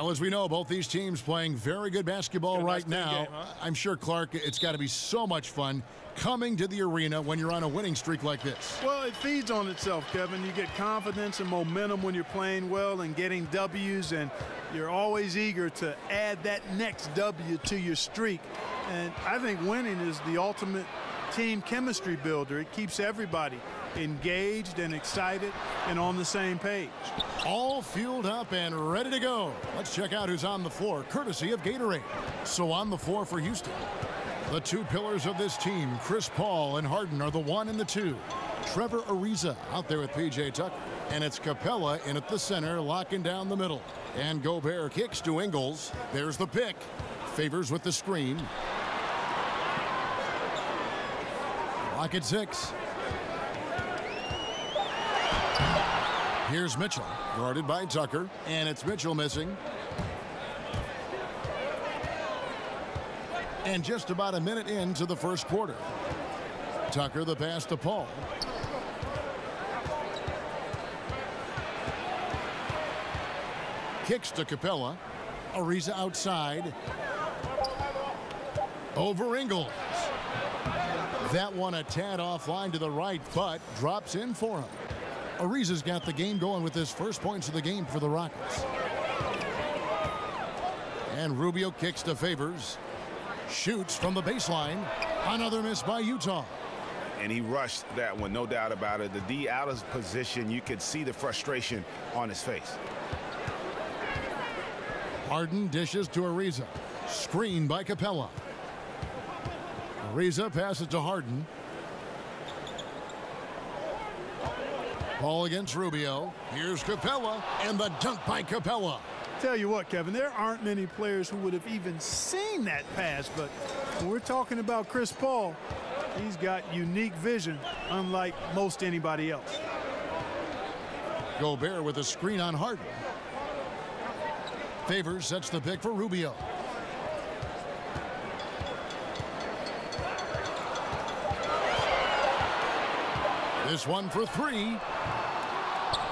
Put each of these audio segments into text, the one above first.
Well, as we know, both these teams playing very good basketball right now. Game, huh? I'm sure, Clark, it's got to be so much fun coming to the arena when you're on a winning streak like this. Well, it feeds on itself, Kevin. You get confidence and momentum when you're playing well and getting W's, and you're always eager to add that next W to your streak. And I think winning is the ultimate team chemistry builder. It keeps everybody engaged and excited and on the same page. All fueled up and ready to go. Let's check out who's on the floor, courtesy of Gatorade. So on the floor for Houston, the two pillars of this team, Chris Paul and Harden, are the 1 and the 2. Trevor Ariza out there with P.J. Tucker. And it's Capella in at the center, locking down the middle. And Gobert kicks to Ingles. There's the pick. Favors with the screen. Lock at 6. Here's Mitchell, guarded by Tucker, and it's Mitchell missing. And just about a minute into the first quarter. Tucker the pass to Paul. Kicks to Capella. Ariza outside. Over Ingles. That one a tad offline to the right, but drops in for him. Ariza's got the game going with his first points of the game for the Rockets. And Rubio kicks to Favors. Shoots from the baseline. Another miss by Utah. And he rushed that one, no doubt about it. The D out of position, you could see the frustration on his face. Harden dishes to Ariza. Screen by Capella. Ariza passes to Harden. Ball against Rubio. Here's Capella, and the dunk by Capella. Tell you what, Kevin, there aren't many players who would have even seen that pass, but when we're talking about Chris Paul, he's got unique vision, unlike most anybody else. Gobert with a screen on Harden. Favors sets the pick for Rubio. This one for 3.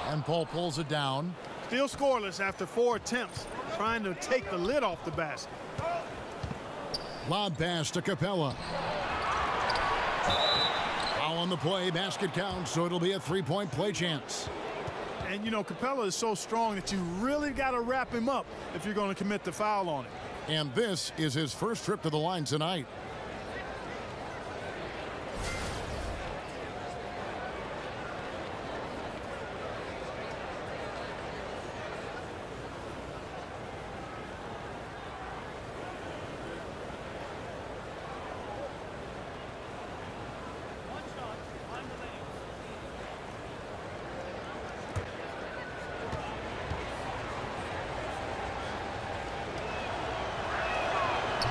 And Paul pulls it down. Still scoreless after 4 attempts, trying to take the lid off the basket. Lob pass to Capella. Foul on the play, basket counts, so it'll be a 3-point play chance. And, you know, Capella is so strong that you really got to wrap him up if you're going to commit the foul on him. And this is his first trip to the line tonight.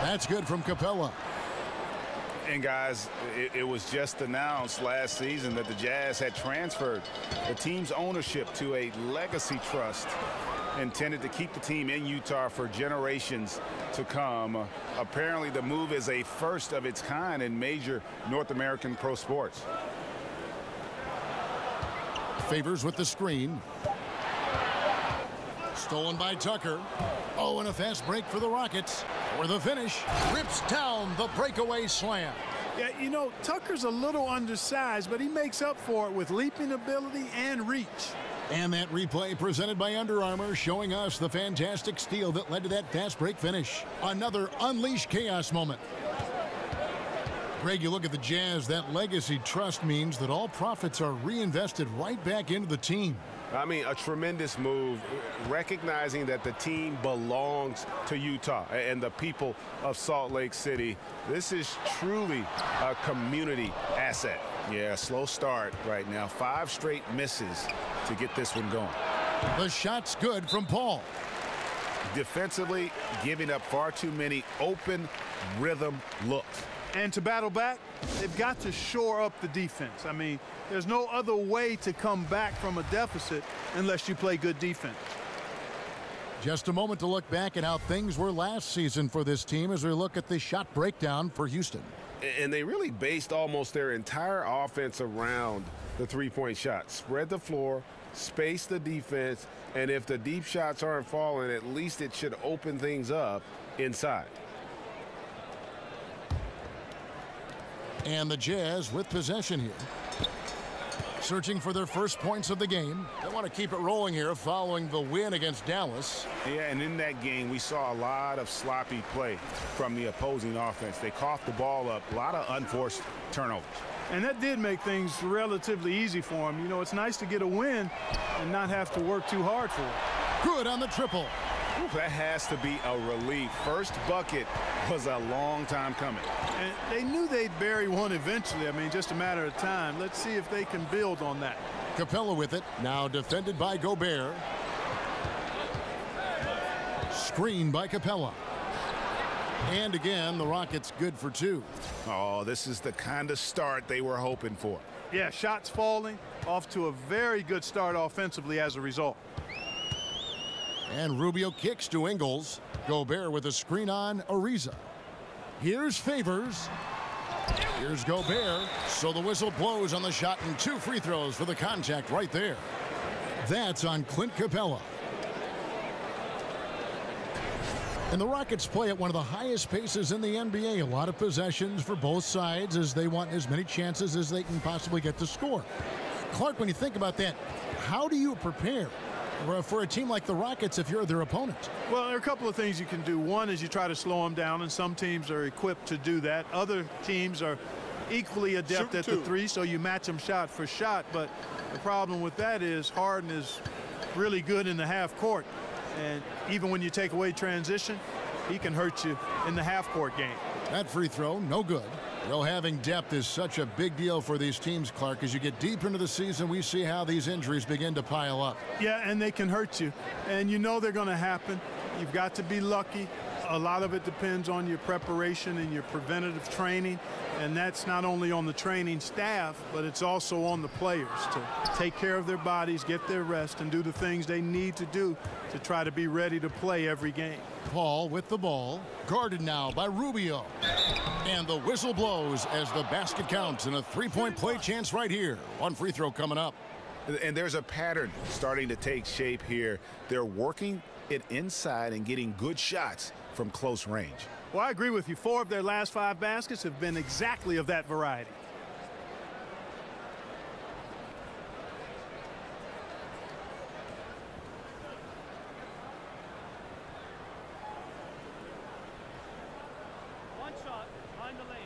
That's good from Capella. And guys, it was just announced last season that the Jazz had transferred the team's ownership to a legacy trust intended to keep the team in Utah for generations to come. Apparently, the move is a first of its kind in major North American pro sports. Favors with the screen. Stolen by Tucker. Oh, and a fast break for the Rockets. For the finish, rips down the breakaway slam. Yeah, you know, Tucker's a little undersized, but he makes up for it with leaping ability and reach. And that replay presented by Under Armour, showing us the fantastic steal that led to that fast break finish. Another unleashed chaos moment. Greg, you look at the Jazz, that legacy trust means that all profits are reinvested right back into the team. I mean, a tremendous move, recognizing that the team belongs to Utah and the people of Salt Lake City. This is truly a community asset. Yeah, slow start right now. 5 straight misses to get this one going. The shot's good from Paul. Defensively, giving up far too many open rhythm looks. And to battle back, they've got to shore up the defense. I mean, there's no other way to come back from a deficit unless you play good defense. Just a moment to look back at how things were last season for this team as we look at the shot breakdown for Houston. And they really based almost their entire offense around the three-point shot. Spread the floor, space the defense, And if the deep shots aren't falling, at least it should open things up inside. And the Jazz with possession here. Searching for their first points of the game. They want to keep it rolling here following the win against Dallas. Yeah, and in that game, we saw a lot of sloppy play from the opposing offense. They coughed the ball up, a lot of unforced turnovers. And that did make things relatively easy for them. You know, it's nice to get a win and not have to work too hard for it. Good on the triple. Ooh, that has to be a relief. First bucket was a long time coming. And they knew they'd bury one eventually. I mean, just a matter of time. Let's see if they can build on that. Capella with it. Now defended by Gobert. Screen by Capella. And again, the Rockets good for two. Oh, this is the kind of start they were hoping for. Yeah, shots falling, off to a very good start offensively as a result. And Rubio kicks to Ingles. Gobert with a screen on Ariza. Here's Favors. Here's Gobert. So the whistle blows on the shot and 2 free throws for the contact right there. That's on Clint Capella. And the Rockets play at one of the highest paces in the NBA. A lot of possessions for both sides as they want as many chances as they can possibly get to score. Clark, when you think about that, how do you prepare for a team like the Rockets if you're their opponent? Well, there are a couple of things you can do. One is you try to slow them down, and some teams are equipped to do that. Other teams are equally adept at the three, so you match them shot for shot. But the problem with that is Harden is really good in the half court. And even when you take away transition, he can hurt you in the half-court game. That free throw, no good. Well, having depth is such a big deal for these teams, Clark. As you get deeper into the season, we see how these injuries begin to pile up. Yeah, and they can hurt you. And you know they're going to happen. You've got to be lucky. A lot of it depends on your preparation and your preventative training. And that's not only on the training staff, but it's also on the players to take care of their bodies, get their rest, and do the things they need to do to try to be ready to play every game. Paul with the ball, guarded now by Rubio. And the whistle blows as the basket counts, and a three-point play chance right here. One free throw coming up. And there's a pattern starting to take shape here. They're working it inside and getting good shots from close range. Well, I agree with you. 4 of their last 5 baskets have been exactly of that variety. One shot behind the lanes.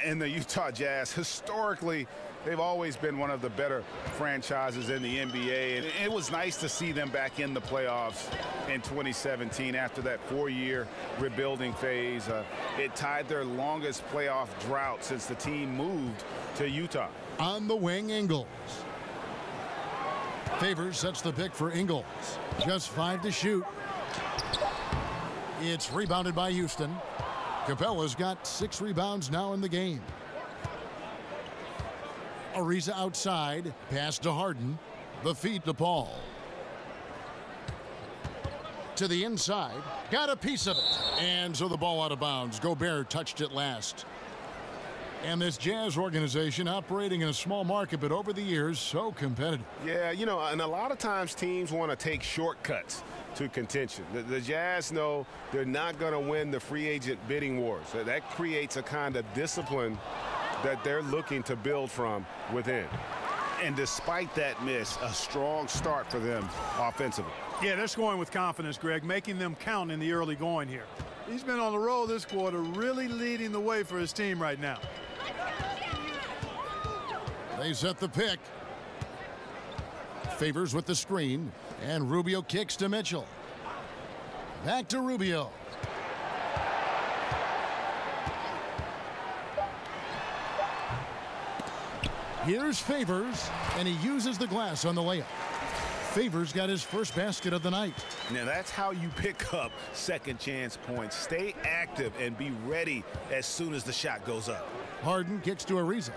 And the Utah Jazz, historically, they've always been one of the better franchises in the NBA. And it was nice to see them back in the playoffs in 2017 after that 4-year rebuilding phase. It tied their longest playoff drought since the team moved to Utah. On the wing, Ingles. Favors sets the pick for Ingles. Just 5 to shoot. It's rebounded by Houston. Capella's got 6 rebounds now in the game. Ariza outside. Pass to Harden. The feed to Paul. To the inside. Got a piece of it. And so the ball out of bounds. Gobert touched it last. And this Jazz organization operating in a small market, but over the years, so competitive. Yeah, you know, and a lot of times teams want to take shortcuts to contention. The Jazz know they're not going to win the free agent bidding wars. That creates a kind of discipline that they're looking to build from within. And despite that miss, a strong start for them offensively. Yeah, they're scoring with confidence, Greg, making them count in the early going here. He's been on the roll this quarter, really leading the way for his team right now. They set the pick. Favors with the screen, and Rubio kicks to Mitchell. Back to Rubio. Here's Favors, and he uses the glass on the layup. Favors got his first basket of the night. Now that's how you pick up second chance points. Stay active and be ready as soon as the shot goes up. Harden kicks to Ariza.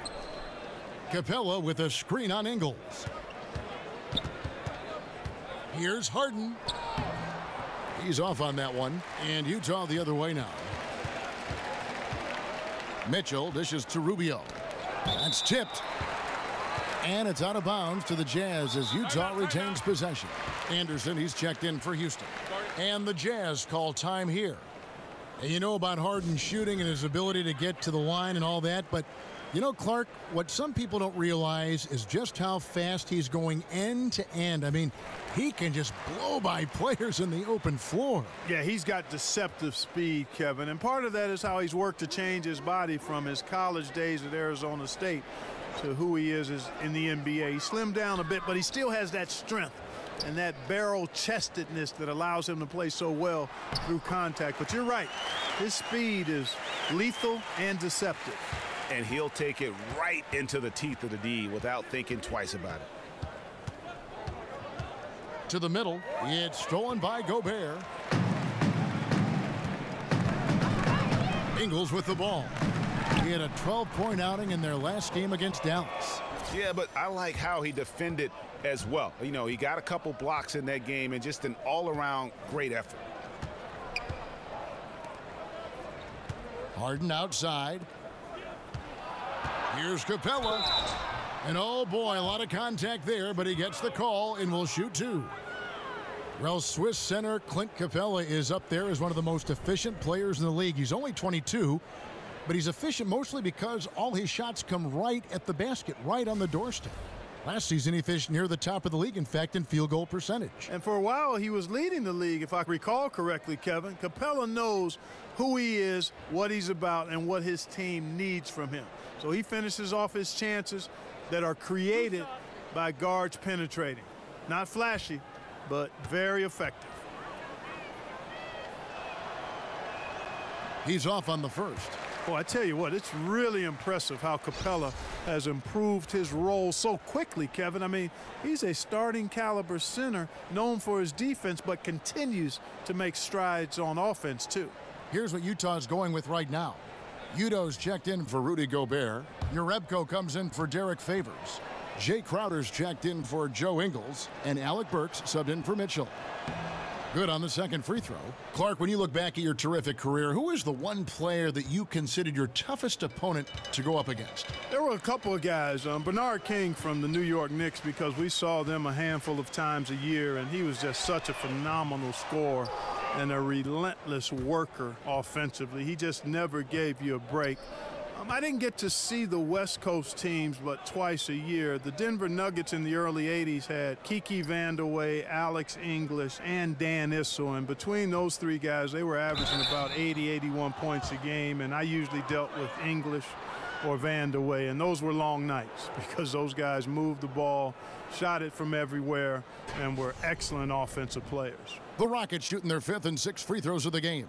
Capella with a screen on Ingles. Here's Harden. He's off on that one. And Utah the other way now. Mitchell dishes to Rubio. That's tipped. And it's out of bounds to the Jazz as Utah retains possession. Anderson, he's checked in for Houston. And the Jazz call time here. And you know about Harden shooting and his ability to get to the line and all that, but you know, Clark, what some people don't realize is just how fast he's going end to end. I mean, he can just blow by players in the open floor. Yeah, he's got deceptive speed, Kevin, and part of that is how he's worked to change his body from his college days at Arizona State to who he is in the NBA. He slimmed down a bit, but he still has that strength and that barrel-chestedness that allows him to play so well through contact. But you're right, his speed is lethal and deceptive. And he'll take it right into the teeth of the D without thinking twice about it. To the middle, it's stolen by Gobert. Ingles with the ball. He had a 12-point outing in their last game against Dallas. Yeah, but I like how he defended as well. You know, he got a couple blocks in that game and just an all-around great effort. Harden outside. Here's Capella. And oh boy, a lot of contact there, but he gets the call and will shoot two. Well, Swiss center Clint Capella is up there as one of the most efficient players in the league. He's only 22, but he's efficient mostly because all his shots come right at the basket, right on the doorstep. Last season, he finished near the top of the league, in fact, in field goal percentage. And for a while, he was leading the league, if I recall correctly, Kevin. Capella knows who he is, what he's about, and what his team needs from him. So he finishes off his chances that are created by guards penetrating. Not flashy, but very effective. He's off on the first. Well, I tell you what, it's really impressive how Capella has improved his role so quickly, Kevin. I mean, he's a starting caliber center known for his defense, but continues to make strides on offense, too. Here's what Utah's going with right now. Udo's checked in for Rudy Gobert. Jerebko comes in for Derek Favors. Jay Crowder's checked in for Joe Ingles. And Alec Burks subbed in for Mitchell. Good on the second free throw. Clark, when you look back at your terrific career, who is the one player that you considered your toughest opponent to go up against? There were a couple of guys. Bernard King from the New York Knicks, because we saw them a handful of times a year, and he was just such a phenomenal scorer and a relentless worker offensively. He just never gave you a break. I didn't get to see the West Coast teams but twice a year. The Denver Nuggets in the early 80s had Kiki Vandeweghe, Alex English, and Dan Issel. And between those three guys, they were averaging about 80, 81 points a game. And I usually dealt with English or Vandeweghe. And those were long nights because those guys moved the ball, shot it from everywhere, and were excellent offensive players. The Rockets shooting their fifth and sixth free throws of the game.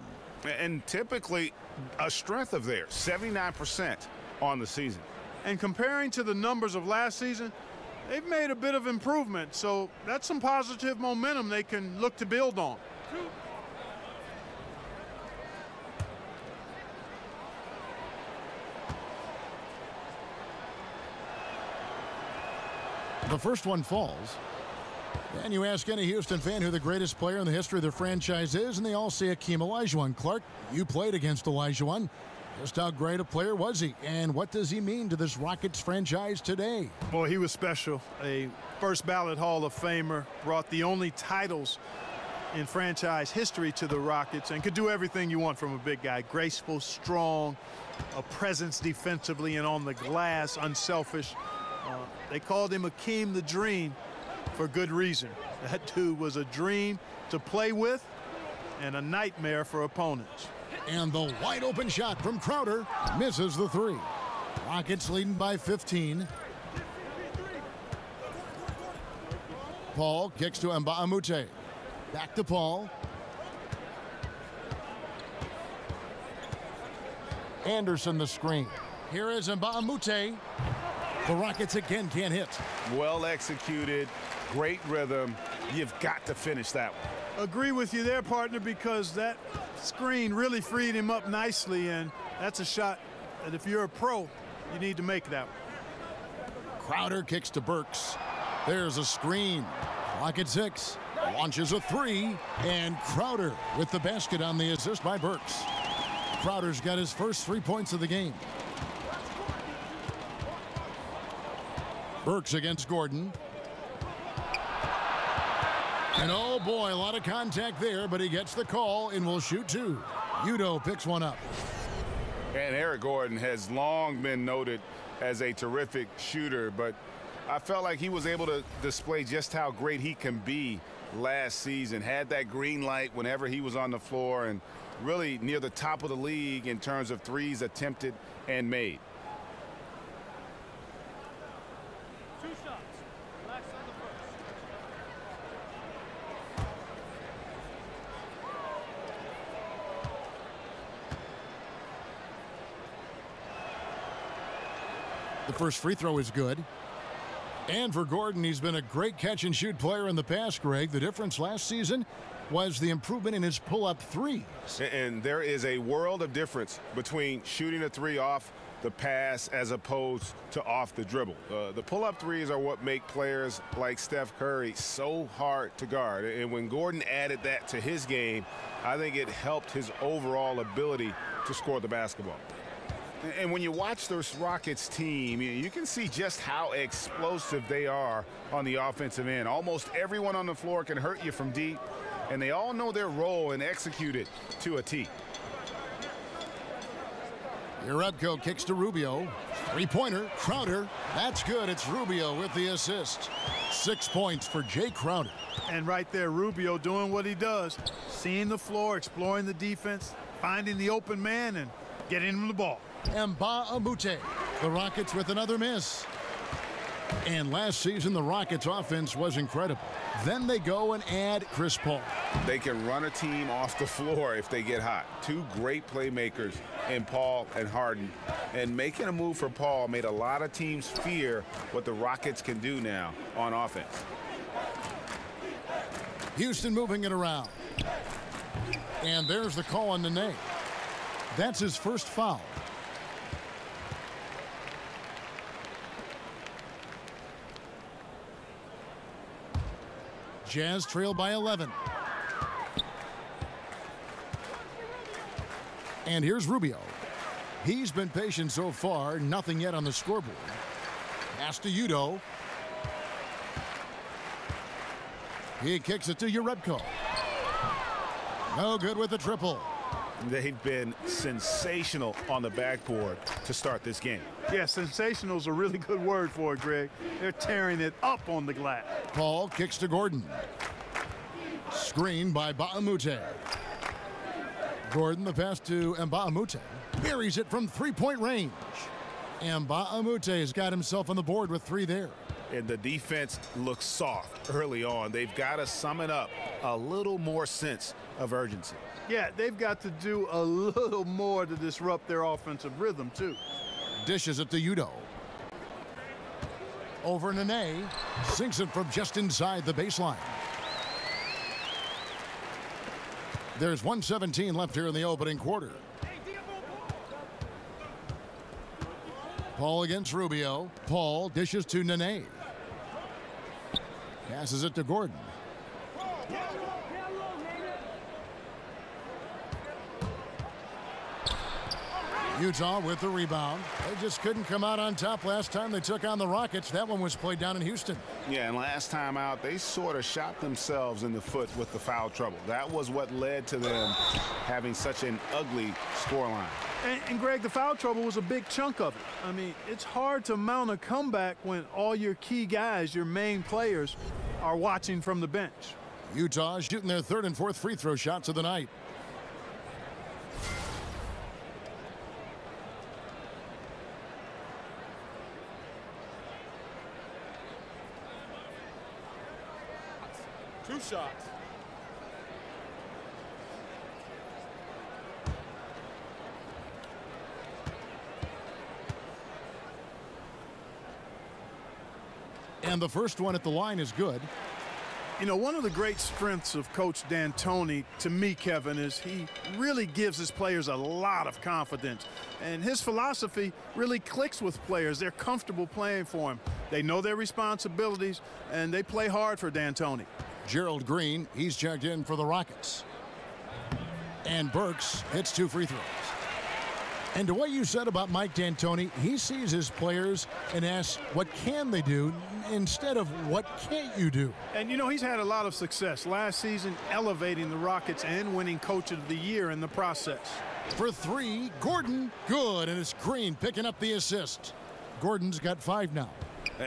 And typically a strength of theirs, 79% on the season. And comparing to the numbers of last season, they've made a bit of improvement. So that's some positive momentum they can look to build on. The first one falls. And you ask any Houston fan who the greatest player in the history of their franchise is, and they all say Hakeem Olajuwon. Clark, you played against Olajuwon. Just how great a player was he, and what does he mean to this Rockets franchise today? Well, he was special. A first ballot Hall of Famer, brought the only titles in franchise history to the Rockets, and could do everything you want from a big guy. Graceful, strong, a presence defensively and on the glass, unselfish. They called him Hakeem the Dream for good reason. That dude was a dream to play with and a nightmare for opponents. And the wide open shot from Crowder misses the three. Rockets leading by 15. Paul kicks to Mbamute. Back to Paul. Anderson the screen. Here is Mbamute. The Rockets again can't hit. Well executed, great rhythm. You've got to finish that one. Agree with you there, partner, because that screen really freed him up nicely, and that's a shot that if you're a pro, you need to make that one. Crowder kicks to Burks. There's a screen. Rocket 6 launches a three, and Crowder with the basket on the assist by Burks. Crowder's got his first 3 points of the game. Burks against Gordon. And oh boy, a lot of contact there, but he gets the call and will shoot two. Udo picks one up. And Eric Gordon has long been noted as a terrific shooter, but I felt like he was able to display just how great he can be last season. Had that green light whenever he was on the floor, and really near the top of the league in terms of threes attempted and made. The first free throw is good. And for Gordon, he's been a great catch-and-shoot player in the past, Greg. The difference last season was the improvement in his pull-up threes. And there is a world of difference between shooting a three off the pass as opposed to off the dribble. The pull-up threes are what make players like Steph Curry so hard to guard. And when Gordon added that to his game, I think it helped his overall ability to score the basketball. And when you watch this Rockets team, you can see just how explosive they are on the offensive end. Almost everyone on the floor can hurt you from deep, and they all know their role and execute it to a T. Jerebko kicks to Rubio. Three-pointer, Crowder. That's good. It's Rubio with the assist. 6 points for Jay Crowder. And right there, Rubio doing what he does. Seeing the floor, exploring the defense, finding the open man, and getting him the ball. Mbah-a-Moute. The Rockets with another miss. And last season, the Rockets' offense was incredible. Then they go and add Chris Paul. They can run a team off the floor if they get hot. Two great playmakers in Paul and Harden. And making a move for Paul made a lot of teams fear what the Rockets can do now on offense. Houston moving it around. And there's the call on Nene. That's his first foul. Jazz trail by 11. And here's Rubio. He's been patient so far, nothing yet on the scoreboard. Pass to Udo. He kicks it to Jerebko. No good with the triple. They've been sensational on the backboard to start this game. Yeah, sensational is a really good word for it, Greg. They're tearing it up on the glass. Paul kicks to Gordon. Screen by Mbah-a-Moute. Gordon, the pass to Mbah-a-Moute. Buries it from three-point range. Mbah-a-Moute has got himself on the board with three there. And the defense looks soft early on. They've got to sum it up. A little more sense of urgency. Yeah, they've got to do a little more to disrupt their offensive rhythm, too. Dishes it to Udo. Over Nene. Sinks it from just inside the baseline. There's 1:17 left here in the opening quarter. Paul against Rubio. Paul dishes to Nene. Passes it to Gordon. Utah with the rebound. They just couldn't come out on top last time they took on the Rockets. That one was played down in Houston. Yeah, and last time out, they sort of shot themselves in the foot with the foul trouble. That was what led to them having such an ugly scoreline. And Greg, the foul trouble was a big chunk of it. I mean, it's hard to mount a comeback when all your key guys, your main players, are watching from the bench. Utah shooting their third and fourth free throw shots of the night. Two shots. And the first one at the line is good. You know, one of the great strengths of Coach D'Antoni, to me, Kevin, is he really gives his players a lot of confidence. And his philosophy really clicks with players. They're comfortable playing for him. They know their responsibilities, and they play hard for D'Antoni. Gerald Green, he's checked in for the Rockets. And Burks hits two free throws. And to what you said about Mike D'Antoni, he sees his players and asks, what can they do, instead of what can't you do? And, you know, he's had a lot of success last season elevating the Rockets and winning Coach of the Year in the process. For three, Gordon, good, and it's Green picking up the assist. Gordon's got 5 now.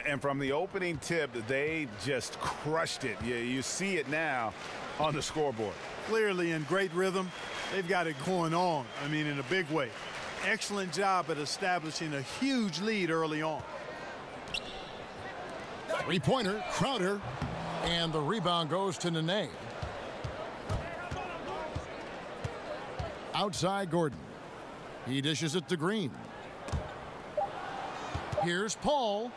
And from the opening tip, they just crushed it. You see it now on the scoreboard. Clearly in great rhythm. They've got it going on, I mean, in a big way. Excellent job at establishing a huge lead early on. Three-pointer, Crowder, and the rebound goes to Nene. Outside Gordon. He dishes it to Green. Here's Paul.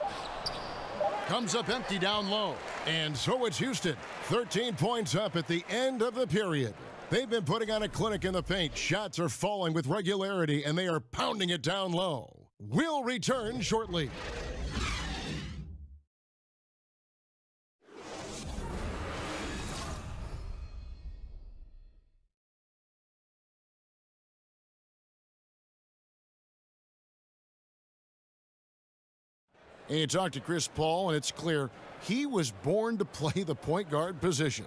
Comes up empty down low. And so it's Houston. 13 points up at the end of the period. They've been putting on a clinic in the paint. Shots are falling with regularity, and they are pounding it down low. We'll return shortly. And you talk to Chris Paul, and it's clear he was born to play the point guard position.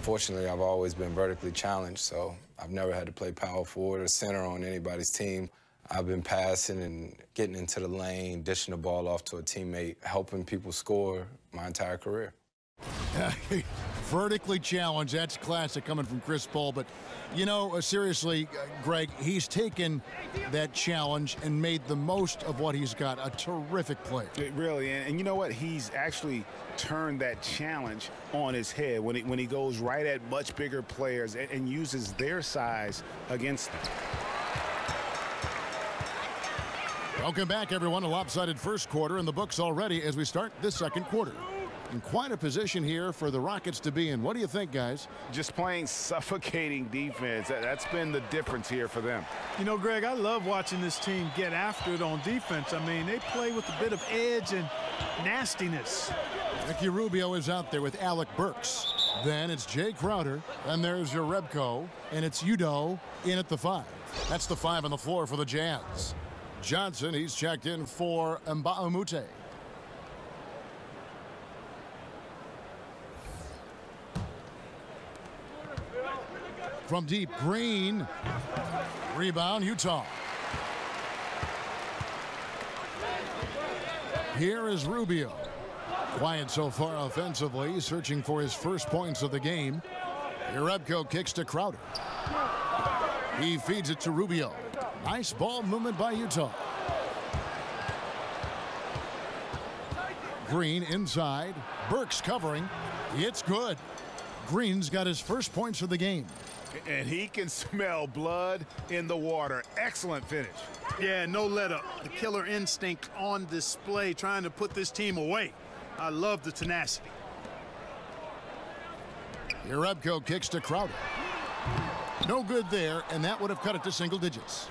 Fortunately, I've always been vertically challenged, so I've never had to play power forward or center on anybody's team. I've been passing and getting into the lane, dishing the ball off to a teammate, helping people score my entire career. Vertically challenged, that's classic coming from Chris Paul. But, you know, seriously, Greg, he's taken that challenge and made the most of what he's got. A terrific player. Really, and you know what? He's actually turned that challenge on his head when he goes right at much bigger players and uses their size against them. Welcome back, everyone. A lopsided first quarter in the books already as we start this second quarter. In quite a position here for the Rockets to be in. What do you think, guys? Just playing suffocating defense. That's been the difference here for them. You know, Greg, I love watching this team get after it on defense. I mean, they play with a bit of edge and nastiness. Ricky Rubio is out there with Alec Burks. Then it's Jay Crowder. Then there's Jerebko. And it's Udoh in at the 5. That's the 5 on the floor for the Jazz. Johnson, he's checked in for Mbaumute. From deep, Green. Rebound, Utah. Here is Rubio. Quiet so far offensively, searching for his first points of the game. Jerebko kicks to Crowder. He feeds it to Rubio. Nice ball movement by Utah. Green inside. Burks covering. It's good. Green's got his first points of the game. And he can smell blood in the water. Excellent finish. Yeah, no let up. The killer instinct on display, trying to put this team away. I love the tenacity. Jerebko kicks to Crowder. No good there, and that would have cut it to single digits.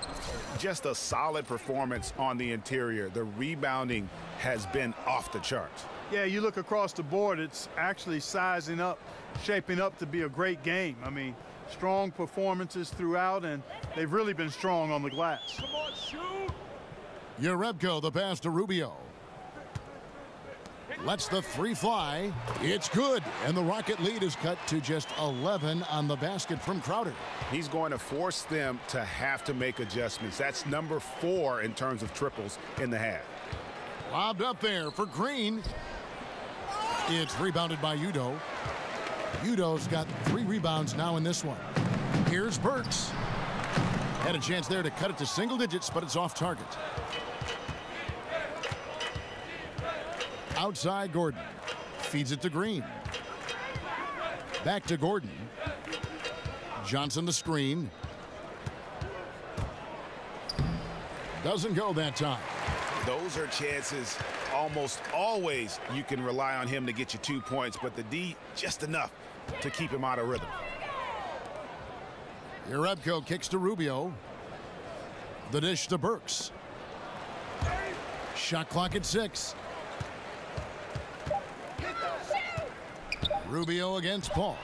Just a solid performance on the interior. The rebounding has been off the charts. Yeah, you look across the board, it's actually sizing up, shaping up to be a great game. I mean, strong performances throughout, and they've really been strong on the glass. Come on, shoot! Jerebko, the pass to Rubio. Lets the 3 fly. It's good, and the Rocket lead is cut to just 11 on the basket from Crowder. He's going to force them to have to make adjustments. That's number 4 in terms of triples in the half. Lobbed up there for Green. It's rebounded by Udoh. Udoh's got 3 rebounds now in this one. Here's Burks. Had a chance there to cut it to single digits, but it's off target. Outside Gordon. Feeds it to Green. Back to Gordon. Johnson the screen. Doesn't go that time. Those are chances almost always you can rely on him to get you 2 points, but the D just enough to keep him out of rhythm. Jerebko kicks to Rubio. The dish to Burks. Shot clock at 6. Rubio against Paul.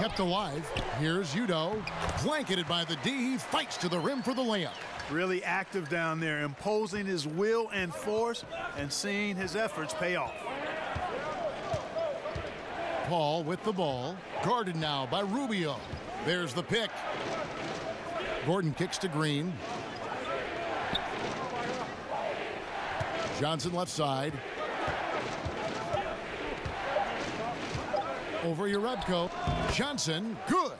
kept alive. Here's Udo. Blanketed by the D. He fights to the rim for the layup. Really active down there, imposing his will and force and seeing his efforts pay off. Paul with the ball. Guarded now by Rubio. There's the pick. Gordon kicks to Green. Johnson left side. Over Urebko. Johnson, good.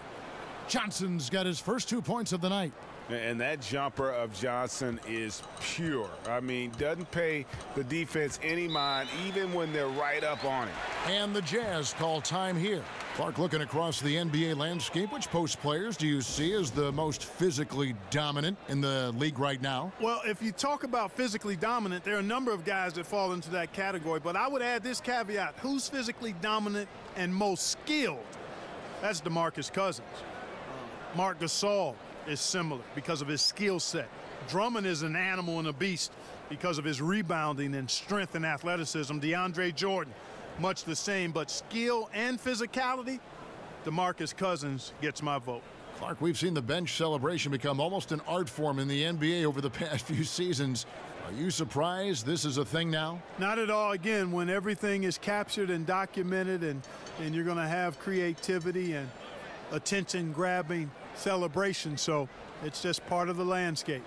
Johnson's got his first 2 points of the night. And that jumper of Johnson is pure. I mean, doesn't pay the defense any mind, even when they're right up on it. And the Jazz call time here. Clark, looking across the NBA landscape, which post players do you see as the most physically dominant in the league right now? Well, if you talk about physically dominant, there are a number of guys that fall into that category. But I would add this caveat. Who's physically dominant and most skilled? That's DeMarcus Cousins. Marc Gasol is similar because of his skill set. Drummond is an animal and a beast because of his rebounding and strength and athleticism. DeAndre Jordan, much the same, but skill and physicality, DeMarcus Cousins gets my vote. Clark, we've seen the bench celebration become almost an art form in the NBA over the past few seasons. Are you surprised this is a thing now? Not at all. Again, when everything is captured and documented and you're going to have creativity and attention-grabbing celebration, so it's just part of the landscape.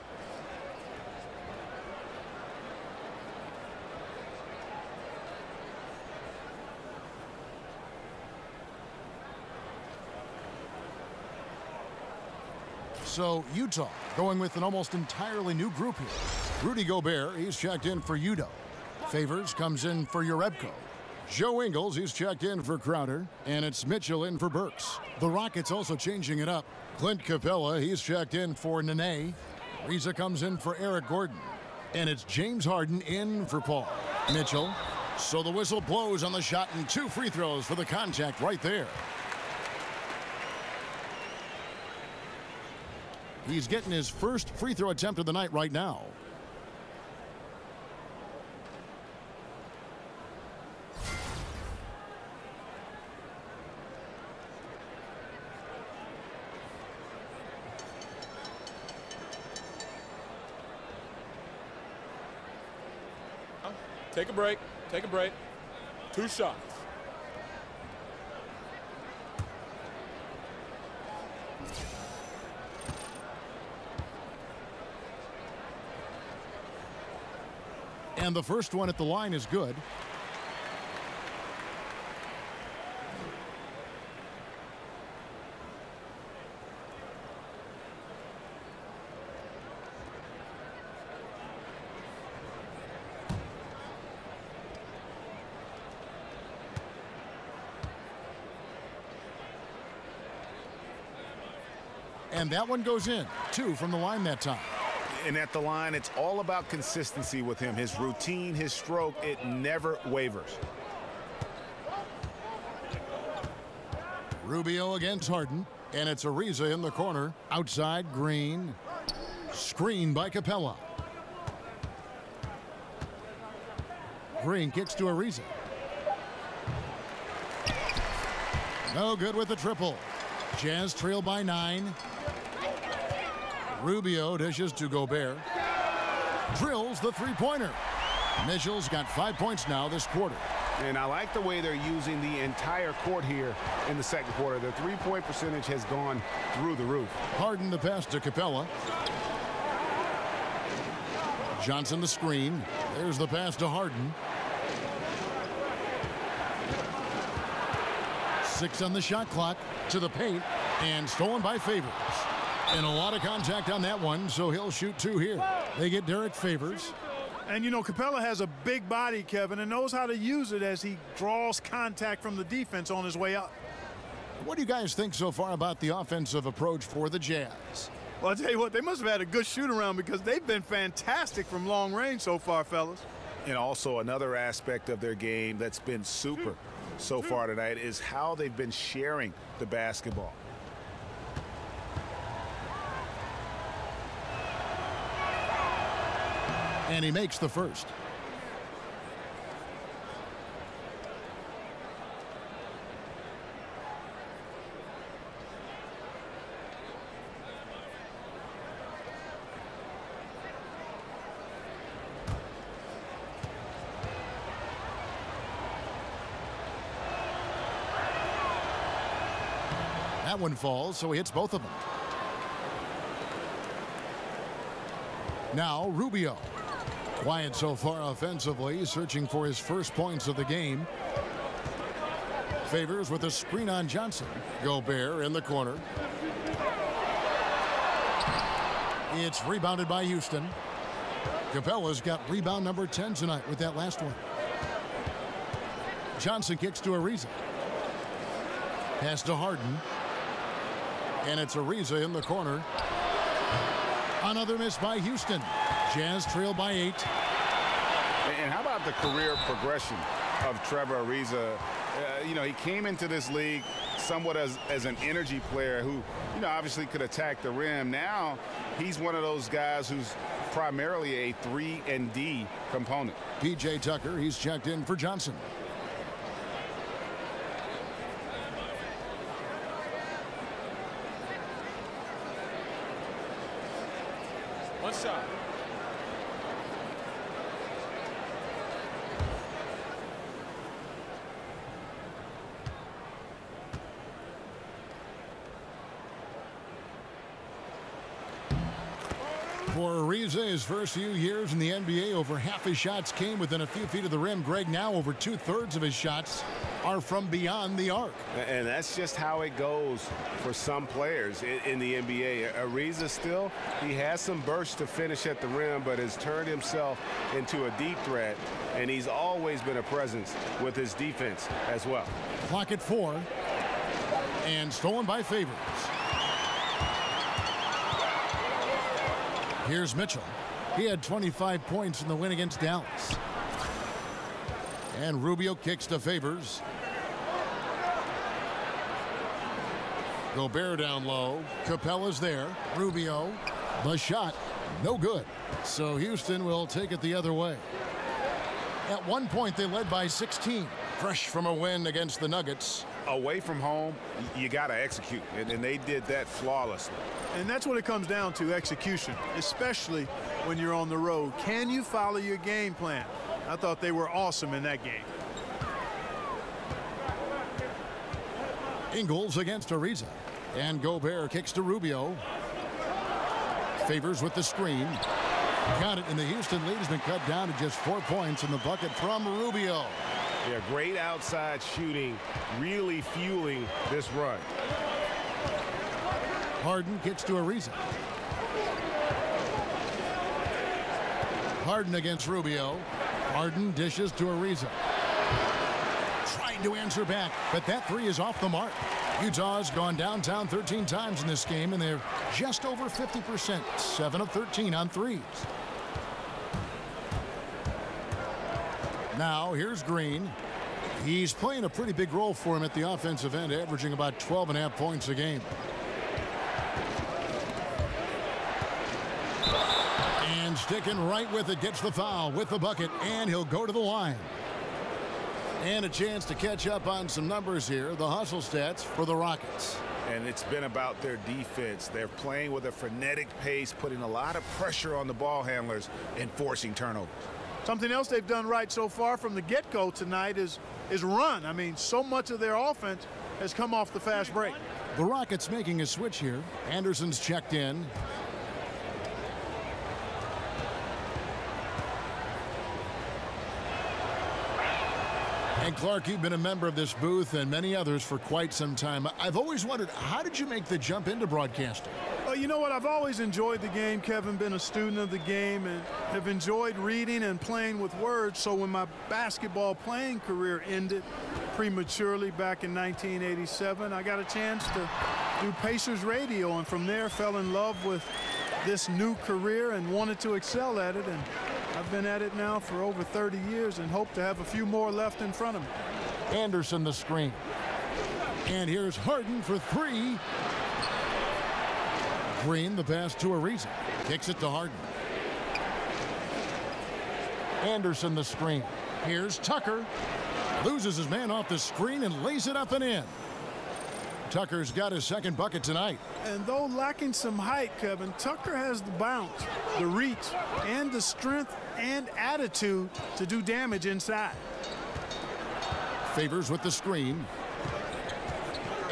So Utah going with an almost entirely new group here. Rudy Gobert, he's checked in for Udo. Favors comes in for Urebko. Joe Ingles, he's checked in for Crowder, and it's Mitchell in for Burks. The Rockets also changing it up. Clint Capella, he's checked in for Nene. Reza comes in for Eric Gordon, and it's James Harden in for Paul. Mitchell. So the whistle blows on the shot, and 2 free throws for the contact right there. He's getting his first free throw attempt of the night right now. Take a break. Take a break. 2 shots. And the first one at the line is good. And that one goes in. 2 from the line that time. And at the line, it's all about consistency with him. His routine, his stroke, it never wavers. Rubio against Harden, and it's Ariza in the corner. Outside, Green. Screen by Capella. Green kicks to Ariza. No good with the triple. Jazz trail by 9. Rubio dishes to Gobert. Drills the three-pointer. Mitchell's got 5 points now this quarter. And I like the way they're using the entire court here in the second quarter. Their three-point percentage has gone through the roof. Harden the pass to Capella. Johnson the screen. There's the pass to Harden. 6 on the shot clock. To the paint. And stolen by Favors. And a lot of contact on that one, so he'll shoot 2 here. They get Derek Favors. And, you know, Capella has a big body, Kevin, and knows how to use it as he draws contact from the defense on his way up. What do you guys think so far about the offensive approach for the Jazz? Well, I'll tell you what, they must have had a good shoot-around because they've been fantastic from long range so far, fellas. And also another aspect of their game that's been super so far tonight is how they've been sharing the basketball. And he makes the first. That one falls, so he hits both of them. Now Rubio. Quiet so far offensively, searching for his first points of the game. Favors with a screen on Johnson. Gobert in the corner. It's rebounded by Houston. Capella's got rebound number 10 tonight with that last one. Johnson kicks to Ariza. Pass to Harden. And it's Ariza in the corner. Another miss by Houston. Jazz trail by 8. And how about the career progression of Trevor Ariza? You know, he came into this league somewhat as an energy player who, you know, obviously could attack the rim. Now he's one of those guys who's primarily a 3-and-D component. P.J. Tucker, he's checked in for Johnson. One shot. For Ariza, his first few years in the NBA, over half his shots came within a few feet of the rim. Greg, now over 2/3 of his shots are from beyond the arc. And that's just how it goes for some players in the NBA. Ariza still, he has some burst to finish at the rim, but has turned himself into a deep threat, and he's always been a presence with his defense as well. Clock at 4. And stolen by Favors. Here's Mitchell. He had 25 points in the win against Dallas. And Rubio kicks to Favors. Gobert down low. Capella's there. Rubio. The shot. No good. So Houston will take it the other way. At one point, they led by 16. Fresh from a win against the Nuggets. Away from home, you got to execute, and they did that flawlessly. And that's what it comes down to, execution, especially when you're on the road. Can you follow your game plan? I thought they were awesome in that game. Ingles against Ariza. And Gobert kicks to Rubio. Favors with the screen. Got it, and the Houston lead has been cut down to just 4 points in the bucket from Rubio. Yeah, great outside shooting, really fueling this run. Harden kicks to Ariza. Harden against Rubio. Harden dishes to Ariza. Trying to answer back, but that three is off the mark. Utah's gone downtown 13 times in this game, and they're just over 50%, 7 of 13 on threes. Now here's Green. He's playing a pretty big role for him at the offensive end, averaging about 12.5 points a game. And sticking right with it, gets the foul with the bucket, and he'll go to the line. And a chance to catch up on some numbers here, the hustle stats for the Rockets. And it's been about their defense. They're playing with a frenetic pace, putting a lot of pressure on the ball handlers and forcing turnovers. Something else they've done right so far from the get-go tonight is run. I mean, so much of their offense has come off the fast break. The Rockets making a switch here. Anderson's checked in. And Clark, you've been a member of this booth and many others for quite some time. I've always wondered, how did you make the jump into broadcasting? Well, you know what? I've always enjoyed the game, Kevin, been a student of the game, and have enjoyed reading and playing with words. So when my basketball playing career ended prematurely back in 1987, I got a chance to do Pacers radio, and from there fell in love with this new career and wanted to excel at it. And I've been at it now for over 30 years and hope to have a few more left in front of me. Anderson the screen. And here's Harden for three. Green the pass to Ariza. Kicks it to Harden. Anderson the screen. Here's Tucker. Loses his man off the screen and lays it up and in. Tucker's got his second bucket tonight. And though lacking some height, Kevin, Tucker has the bounce, the reach, and the strength and attitude to do damage inside. Favors with the screen.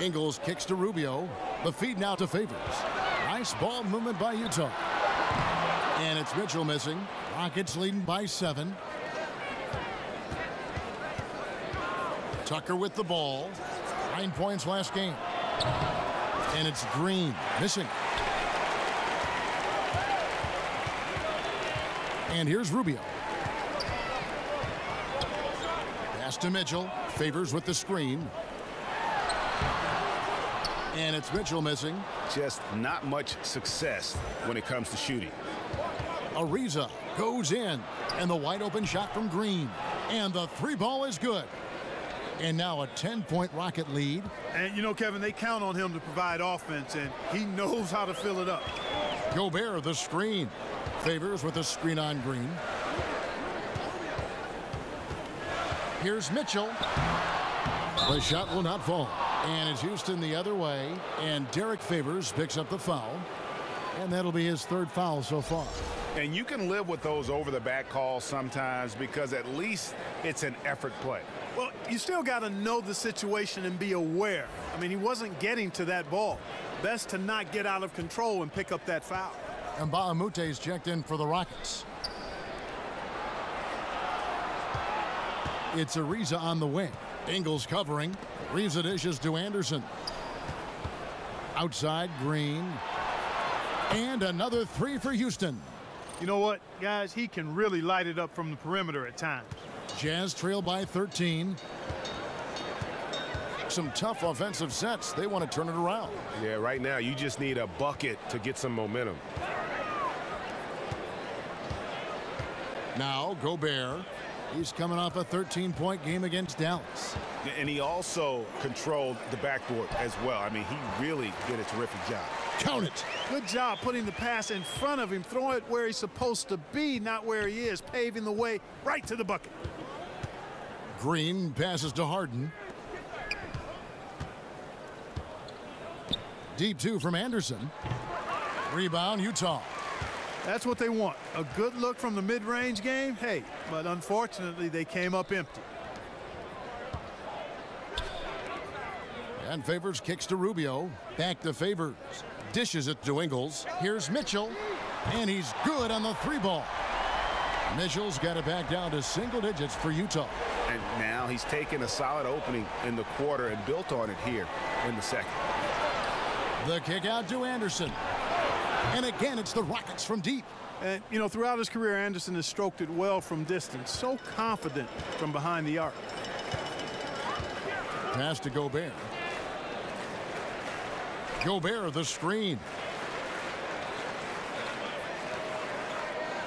Ingles kicks to Rubio. The feed now to Favors. Nice ball movement by Utah. And it's Mitchell missing. Rockets leading by 7. Tucker with the ball. 9 points last game. And it's Green missing. And here's Rubio. Pass to Mitchell. Favors with the screen. And it's Mitchell missing. Just not much success when it comes to shooting. Ariza goes in. And the wide open shot from Green. And the 3 ball is good. And now a 10-point Rocket lead. And, you know, Kevin, they count on him to provide offense, and he knows how to fill it up. Gobert, the screen. Favors with a screen on Green. Here's Mitchell. The shot will not fall. And it's Houston the other way. And Derek Favors picks up the foul. And that'll be his 3rd foul so far. And you can live with those over-the-back calls sometimes because at least it's an effort play. Well, you still got to know the situation and be aware. I mean, he wasn't getting to that ball. Best to not get out of control and pick up that foul. And Baamute's checked in for the Rockets. It's Ariza on the wing. Ingles covering. Ariza dishes to Anderson. Outside, Green. And another 3 for Houston. You know what, guys? He can really light it up from the perimeter at times. Jazz trail by 13. Some tough offensive sets. They want to turn it around. Yeah, right now you just need a bucket to get some momentum. Now Gobert. He's coming off a 13-point game against Dallas. And he also controlled the backboard as well. I mean, he really did a terrific job. Count it. Good job putting the pass in front of him, throwing it where he's supposed to be, not where he is, paving the way right to the bucket. Green passes to Harden. Deep 2 from Anderson. Rebound, Utah. That's what they want. A good look from the mid-range game. Hey, but unfortunately, they came up empty. And Favors kicks to Rubio. Back to Favors. Dishes it to Ingles. Here's Mitchell. And he's good on the 3 ball. Mitchell's got it back down to single digits for Utah. And now he's taken a solid opening in the quarter and built on it here in the second. The kick out to Anderson. And again, it's the Rockets from deep. And, you know, throughout his career, Anderson has stroked it well from distance. So confident from behind the arc. Pass to Gobert. Gobert, the screen.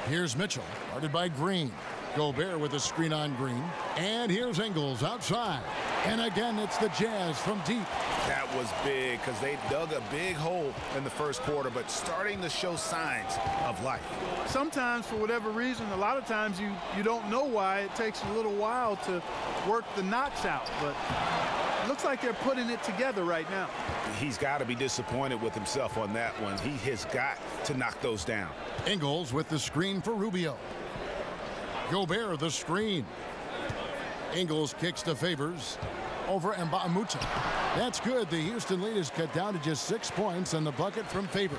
Here's Mitchell, guarded by Green. Gobert with a screen on Green. And here's Ingles outside. And again, it's the Jazz from deep. That was big because they dug a big hole in the first quarter, but starting to show signs of life. Sometimes, for whatever reason, a lot of times you don't know why. It takes a little while to work the knots out, but it looks like they're putting it together right now. He's got to be disappointed with himself on that one. He has got to knock those down. Ingles with the screen for Rubio. Gobert, the screen. Ingles kicks to Favors. Over Mbamute. That's good. The Houston lead is cut down to just 6 points, and the bucket from Favors.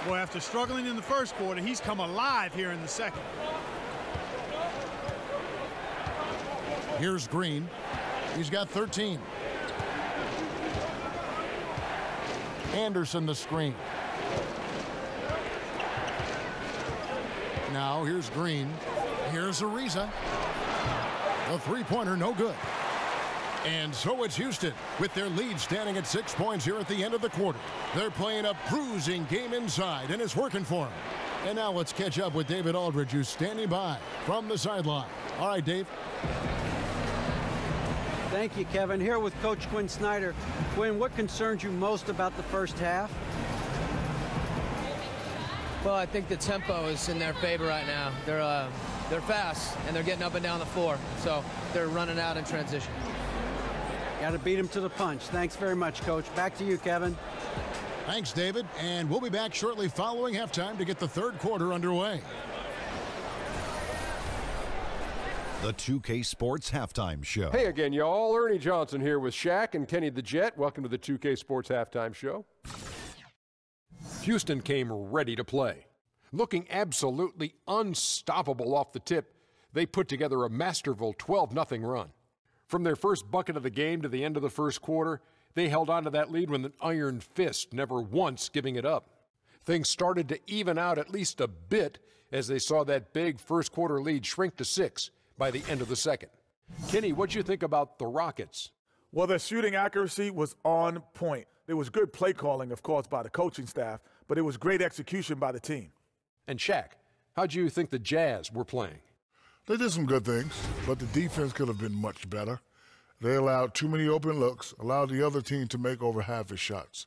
Well, after struggling in the first quarter, he's come alive here in the second. Here's Green. He's got 13. Anderson, the screen. Now here's Green. Here's Ariza. The three-pointer, no good. And so it's Houston with their lead standing at 6 points here at the end of the quarter. They're playing a bruising game inside, and it's working for them. And now let's catch up with David Aldridge, who's standing by from the sideline. All right, Dave. Thank you, Kevin. Here with Coach Quinn Snyder. Quinn, what concerns you most about the first half? Well, I think the tempo is in their favor right now. They're fast, and they're getting up and down the floor, so they're running out in transition. Got to beat them to the punch. Thanks very much, Coach. Back to you, Kevin. Thanks, David. And we'll be back shortly following halftime to get the third quarter underway. The 2K Sports Halftime Show. Hey again, y'all. Ernie Johnson here with Shaq and Kenny the Jet. Welcome to the 2K Sports Halftime Show. Houston came ready to play. Looking absolutely unstoppable off the tip, they put together a masterful 12-0 run. From their first bucket of the game to the end of the first quarter, they held on to that lead with an iron fist, never once giving it up. Things started to even out at least a bit as they saw that big first quarter lead shrink to 6 by the end of the second. Kenny, what'd you think about the Rockets? Well, their shooting accuracy was on point. There was good play calling, of course, by the coaching staff, but it was great execution by the team. And Shaq, how'd you think the Jazz were playing? They did some good things, but the defense could have been much better. They allowed too many open looks, allowed the other team to make over half his shots.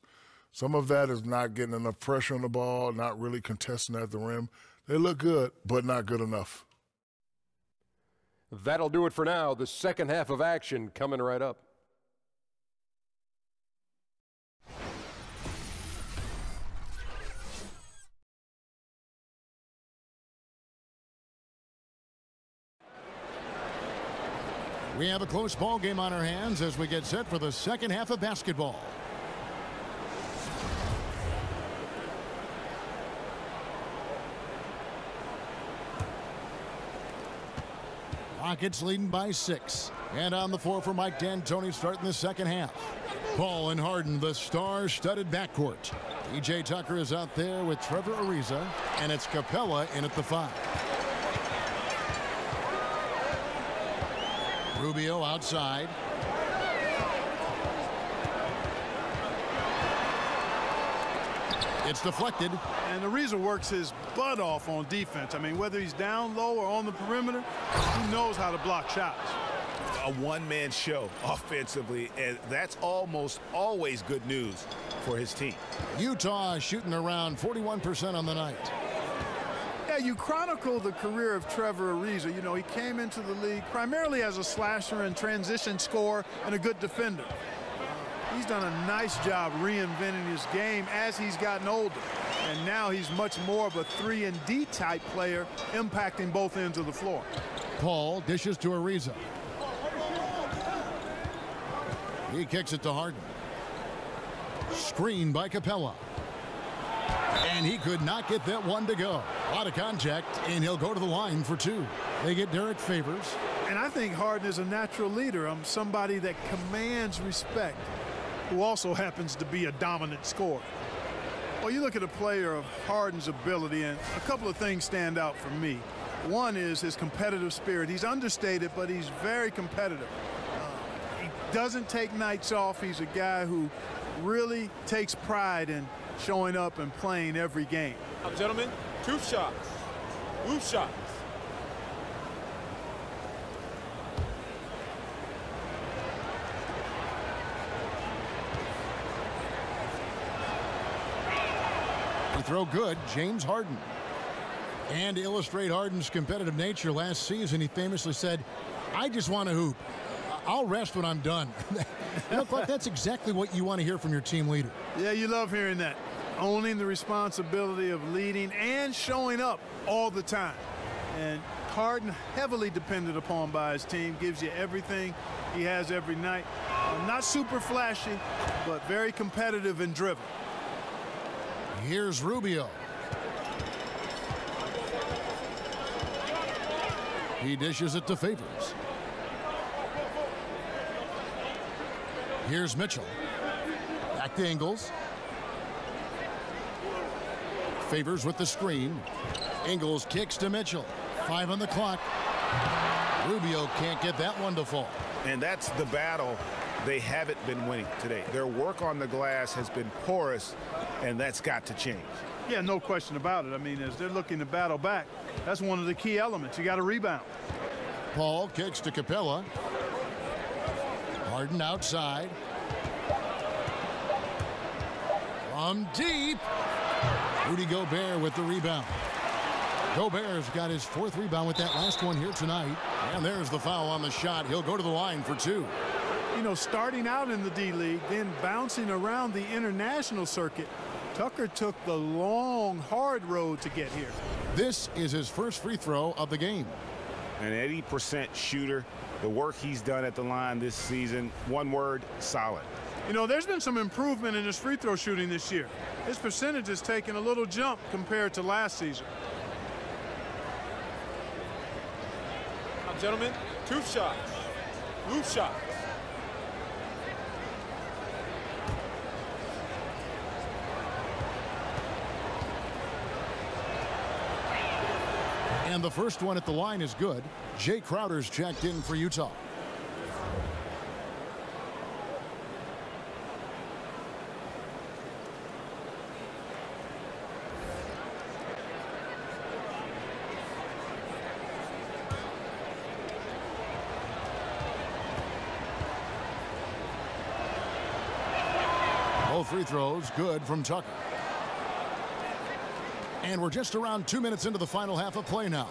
Some of that is not getting enough pressure on the ball, not really contesting at the rim. They look good, but not good enough. That'll do it for now. The second half of action coming right up. We have a close ball game on our hands as we get set for the second half of basketball. Rockets leading by 6. And on the floor for Mike D'Antoni starting the second half. Paul and Harden, the star-studded backcourt. PJ Tucker is out there with Trevor Ariza, and it's Capella in at the 5. Rubio outside. It's deflected. And Ariza works his butt off on defense. I mean, whether he's down low or on the perimeter, he knows how to block shots. A one-man show offensively, and that's almost always good news for his team. Utah shooting around 41% on the night. Yeah, you chronicle the career of Trevor Ariza. You know, he came into the league primarily as a slasher and transition scorer and a good defender. He's done a nice job reinventing his game as he's gotten older. And now he's much more of a 3-and-D type player, impacting both ends of the floor. Paul dishes to Ariza. He kicks it to Harden. Screen by Capella. And he could not get that one to go. A lot of contact, and he'll go to the line for 2. They get Derek Favors. And I think Harden is a natural leader. Somebody that commands respect, who also happens to be a dominant scorer. Well, you look at a player of Harden's ability, and a couple of things stand out for me. One is his competitive spirit. He's understated, but he's very competitive. He doesn't take nights off. He's a guy who really takes pride in showing up and playing every game. Now, gentlemen, 2 shots. 2 shots. They throw good, James Harden. And to illustrate Harden's competitive nature, last season he famously said, "I just want to hoop. I'll rest when I'm done." You know, Clark, that's exactly what you want to hear from your team leader. Yeah, you love hearing that. Owning the responsibility of leading and showing up all the time. And Harden, heavily depended upon by his team, gives you everything he has every night. Not super flashy, but very competitive and driven. Here's Rubio. He dishes it to Favors. Here's Mitchell. Back to Ingles. Favors with the screen. Ingles kicks to Mitchell. 5 on the clock. Rubio can't get that one to fall. And that's the battle they haven't been winning today. Their work on the glass has been porous, and that's got to change. Yeah, no question about it. I mean, as they're looking to battle back, that's one of the key elements. You got to rebound. Paul kicks to Capella. Harden outside. From deep. Rudy Gobert with the rebound. Gobert's got his 4th rebound with that last one here tonight. And there's the foul on the shot. He'll go to the line for 2. You know, starting out in the D-League, then bouncing around the international circuit, Tucker took the long, hard road to get here. This is his first free throw of the game. an 80% shooter. The work he's done at the line this season, one word, solid. You know, there's been some improvement in his free throw shooting this year. His percentage has taken a little jump compared to last season. Gentlemen, 2 shots. Loose shots. And the first one at the line is good. Jay Crowder's checked in for Utah. Both free throws good from Tucker. And we're just around 2 minutes into the final half of play now.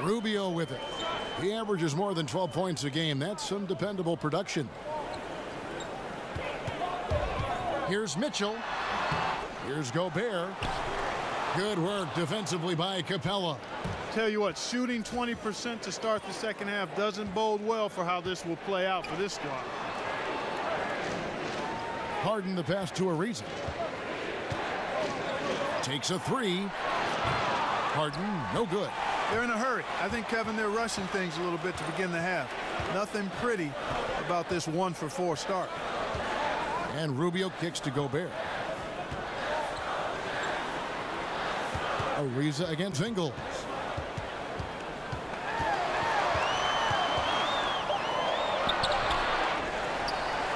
Rubio with it. He averages more than 12 points a game. That's some dependable production. Here's Mitchell. Here's Gobert. Good work defensively by Capella. Tell you what, shooting 20% to start the second half doesn't bode well for how this will play out for this squad. Harden the pass to Ariza. Takes a three. Harden, no good. They're in a hurry. I think, Kevin, they're rushing things a little bit to begin the half. Nothing pretty about this 1-for-4 start. And Rubio kicks to Gobert. Ariza against Ingles.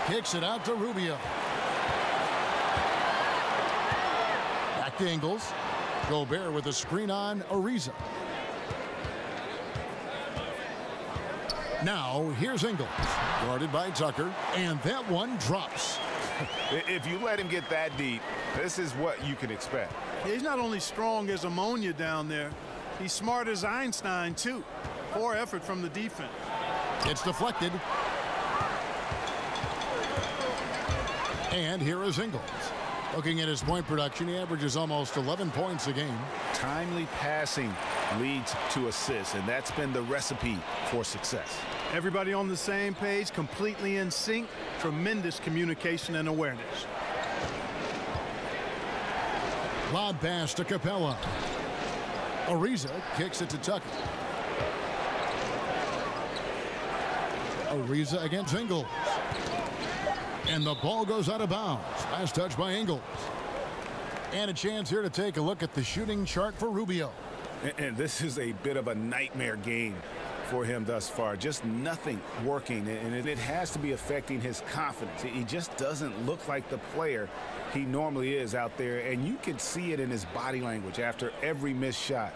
Kicks it out to Rubio. Back to Ingles. Gobert with a screen on Ariza. Now here's Ingles. Guarded by Tucker. And that one drops. If you let him get that deep, this is what you can expect. He's not only strong as ammonia down there, he's smart as Einstein, too. Poor effort from the defense. It's deflected. And here is Ingles. Looking at his point production, he averages almost 11 points a game. Timely passing leads to assists, and that's been the recipe for success. Everybody on the same page, completely in sync, tremendous communication and awareness. Lob pass to Capella. Ariza kicks it to Tucker. Ariza against Ingles. And the ball goes out of bounds. Last touch by Ingles. And a chance here to take a look at the shooting chart for Rubio. And this is a bit of a nightmare game for him thus far. Just nothing working, and it has to be affecting his confidence. He just doesn't look like the player he normally is out there, and you can see it in his body language after every missed shot.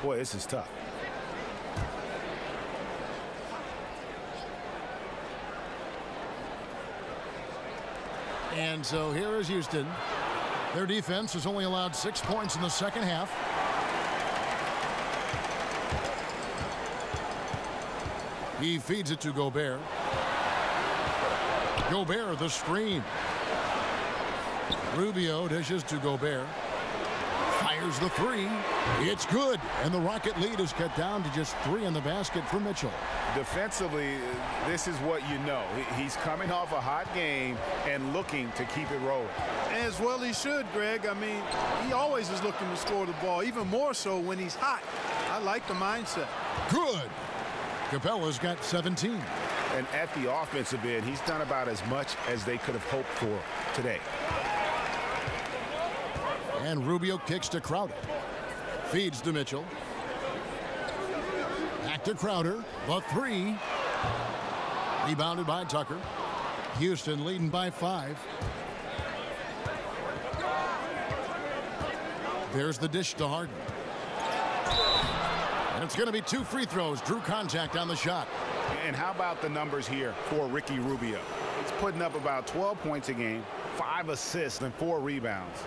Boy, this is tough. And so here is Houston. Their defense has only allowed 6 points in the second half. He feeds it to Gobert. Gobert, the screen. Rubio dishes to Gobert. Fires the three. It's good. And the Rocket lead is cut down to just 3 in the basket for Mitchell. Defensively, this is what you know. He's coming off a hot game and looking to keep it rolling. As well he should, Greg. I mean, he always is looking to score the ball, even more so when he's hot. I like the mindset. Good. Capella's got 17. And at the offensive end, he's done about as much as they could have hoped for today. And Rubio kicks to Crowder. Feeds to Mitchell. Back to Crowder. The three. Rebounded by Tucker. Houston leading by 5. There's the dish to Harden. And it's going to be 2 free throws. Drew contact on the shot. And how about the numbers here for Ricky Rubio? He's putting up about 12 points a game, 5 assists, and 4 rebounds.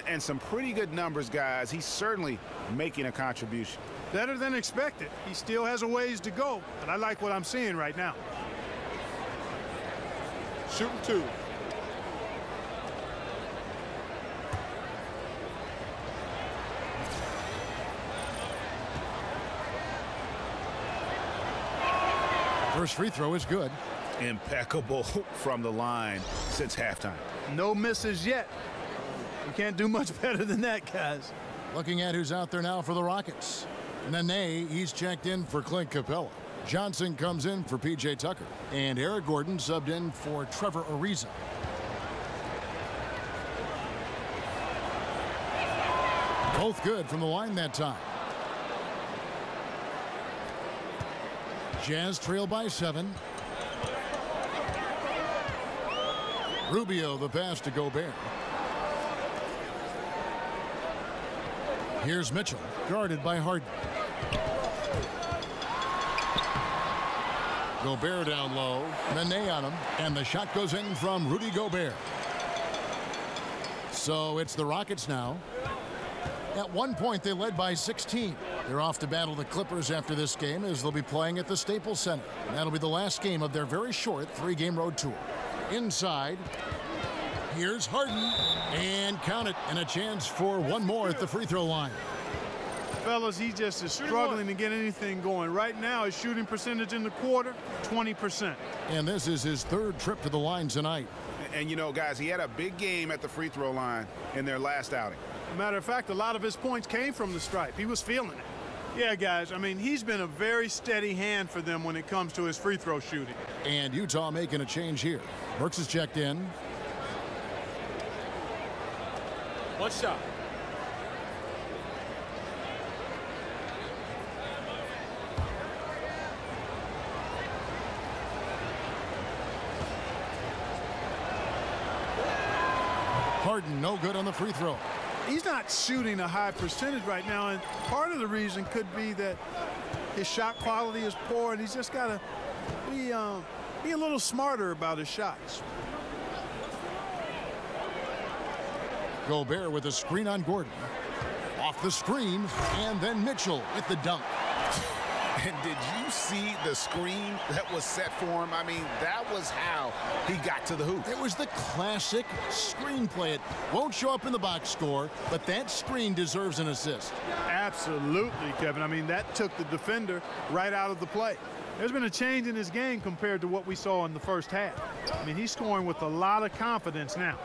And some pretty good numbers, guys. He's certainly making a contribution. Better than expected. He still has a ways to go, but I like what I'm seeing right now. Shooting 2. First free throw is good. Impeccable from the line since halftime. No misses yet. You can't do much better than that, guys. Looking at who's out there now for the Rockets. Nene, he's checked in for Clint Capella. Johnson comes in for P.J. Tucker. And Eric Gordon subbed in for Trevor Ariza. Both good from the line that time. Jazz trail by 7. Rubio the pass to Gobert. Here's Mitchell, guarded by Harden. Gobert down low. Nene on him. And the shot goes in from Rudy Gobert. So it's the Rockets now. At one point, they led by 16. They're off to battle the Clippers after this game as they'll be playing at the Staples Center. And that'll be the last game of their very short 3-game road tour. Inside, here's Harden. And count it. And a chance for one more at the free throw line. Fellas, he just is struggling to get anything going. Right now, his shooting percentage in the quarter, 20%. And this is his third trip to the line tonight. And, you know, guys, he had a big game at the free throw line in their last outing. Matter of fact, a lot of his points came from the stripe. He was feeling it. Yeah, guys, I mean, he's been a very steady hand for them when it comes to his free throw shooting. And Utah making a change here. Burks is checked in. One shot. Harden no good on the free throw. He's not shooting a high percentage right now, and part of the reason could be that his shot quality is poor, and he's just got to be a little smarter about his shots. Gobert with a screen on Gordon. Off the screen, and then Mitchell with the dunk. And did you see the screen that was set for him? I mean, that was how he got to the hoop. It was the classic screenplay. It won't show up in the box score, but that screen deserves an assist. Absolutely, Kevin. I mean, that took the defender right out of the play. There's been a change in his game compared to what we saw in the first half. I mean, he's scoring with a lot of confidence now.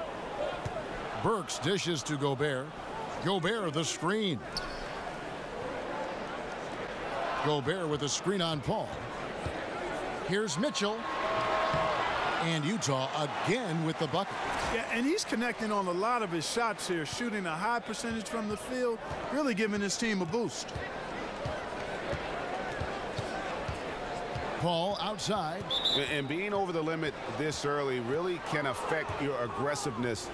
Burks dishes to Gobert. Gobert the screen. Gobert with a screen on Paul. Here's Mitchell. And Utah again with the bucket. Yeah, and he's connecting on a lot of his shots here, shooting a high percentage from the field, really giving his team a boost. Paul outside. And being over the limit this early really can affect your aggressiveness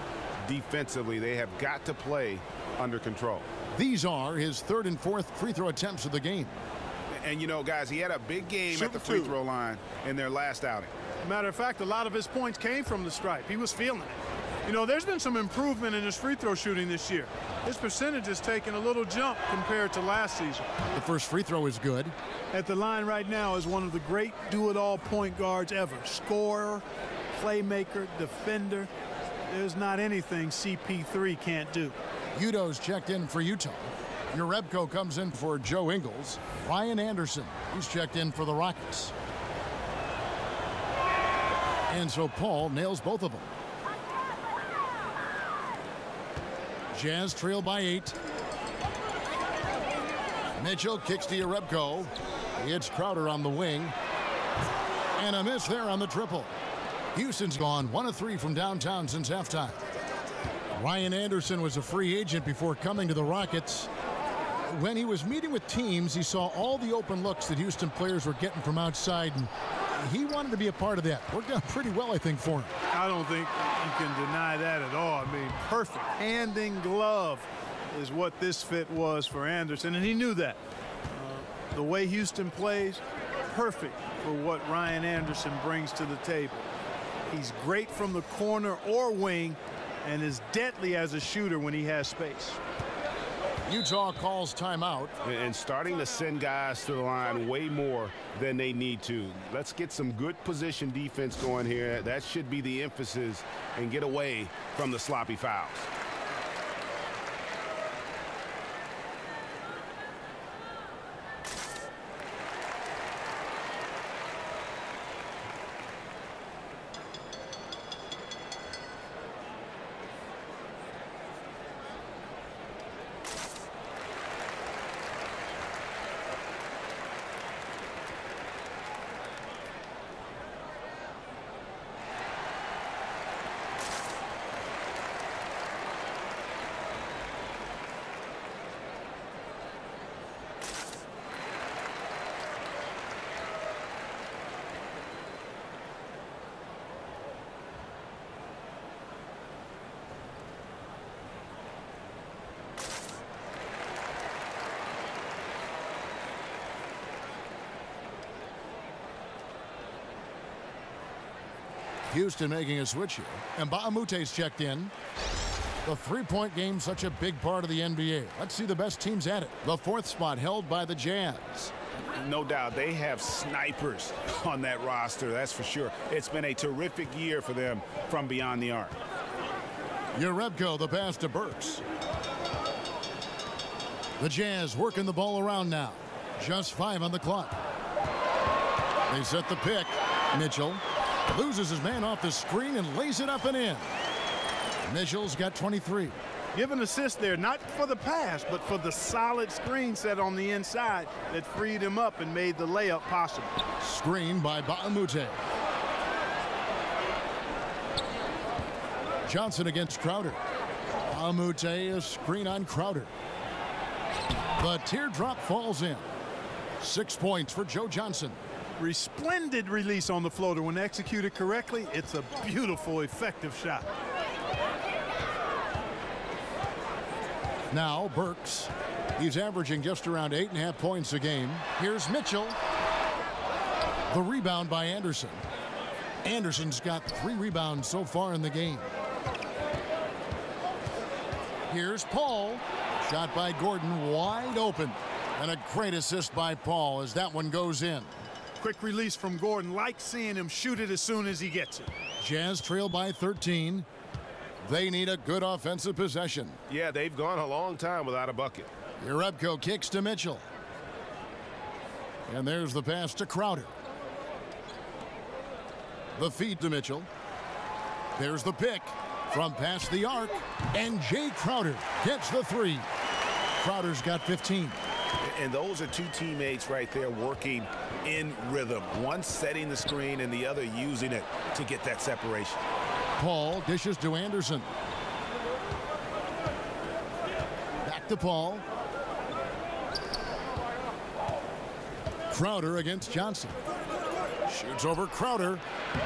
defensively. They have got to play under control. These are his third and fourth free throw attempts of the game. And, you know, guys, he had a big game at the free throw line in their last outing. Matter of fact, a lot of his points came from the stripe. He was feeling it. You know, there's been some improvement in his free throw shooting this year. His percentage has taken a little jump compared to last season. The first free throw is good. At the line right now is one of the great do-it-all point guards ever. Scorer, playmaker, defender. There's not anything CP3 can't do. Udo's checked in for Utah. Urebko comes in for Joe Ingles. Ryan Anderson, he's checked in for the Rockets. And so Paul nails both of them. Jazz trail by 8. Mitchell kicks to Urebko. It's Crowder on the wing. And a miss there on the triple. Houston's gone 1 of 3 from downtown since halftime. Ryan Anderson was a free agent before coming to the Rockets. When he was meeting with teams, he saw all the open looks that Houston players were getting from outside, and he wanted to be a part of that. Worked out pretty well, I think, for him. I don't think you can deny that at all. I mean, perfect hand in glove is what this fit was for Anderson, and he knew that. The way Houston plays, perfect for what Ryan Anderson brings to the table. He's great from the corner or wing and is deadly as a shooter when he has space. Utah calls timeout. And starting to send guys to the line way more than they need to. Let's get some good position defense going here. That should be the emphasis, and get away from the sloppy fouls. Houston making a switch here. And Baamute's checked in. The three-point game, such a big part of the NBA. Let's see the best teams at it. The fourth spot held by the Jazz. No doubt, they have snipers on that roster, that's for sure. It's been a terrific year for them from beyond the arc. Jerebko, the pass to Burks. The Jazz working the ball around now. Just 5 on the clock. They set the pick. Mitchell loses his man off the screen and lays it up and in. Mitchell's got 23. Give an assist there, not for the pass, but for the solid screen set on the inside that freed him up and made the layup possible. Screen by Baamute. Johnson against Crowder. Baamute, a screen on Crowder. The teardrop falls in. 6 points for Joe Johnson. Resplendent release on the floater. When executed correctly, it's a beautiful, effective shot. Now Burks. He's averaging just around 8.5 points a game. Here's Mitchell. The rebound by Anderson. Anderson's got 3 rebounds so far in the game. Here's Paul. Shot by Gordon, wide open. And a great assist by Paul as that one goes in. Quick release from Gordon. Like seeing him shoot it as soon as he gets it. Jazz trail by 13. They need a good offensive possession. Yeah, they've gone a long time without a bucket. Jerebko kicks to Mitchell. And there's the pass to Crowder. The feed to Mitchell. There's the pick from past the arc. And Jay Crowder gets the 3. Crowder's got 15. And those are 2 teammates right there working in rhythm. One setting the screen and the other using it to get that separation. Paul dishes to Anderson. Back to Paul. Crowder against Johnson. Shoots over Crowder.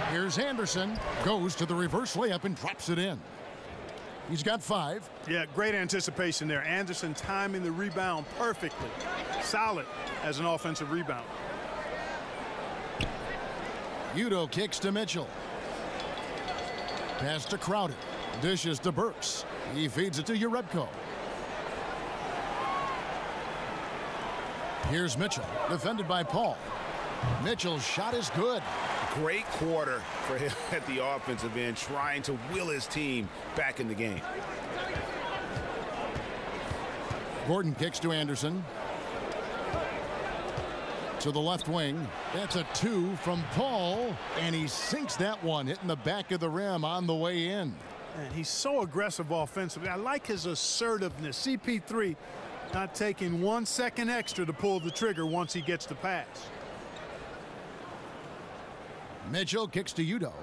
Here's Anderson. Goes to the reverse layup and drops it in. He's got 5. Yeah, great anticipation there. Anderson timing the rebound perfectly. Solid as an offensive rebound. Udo kicks to Mitchell. Pass to Crowder. Dishes to Burks. He feeds it to Jerebko. Here's Mitchell, defended by Paul. Mitchell's shot is good. Great quarter for him at the offensive end, trying to will his team back in the game. Gordon kicks to Anderson. To the left wing. That's a 2 from Paul. And he sinks that one, hitting the back of the rim on the way in. And he's so aggressive offensively. I like his assertiveness. CP3 not taking 1 second extra to pull the trigger once he gets the pass. Mitchell kicks to Udo.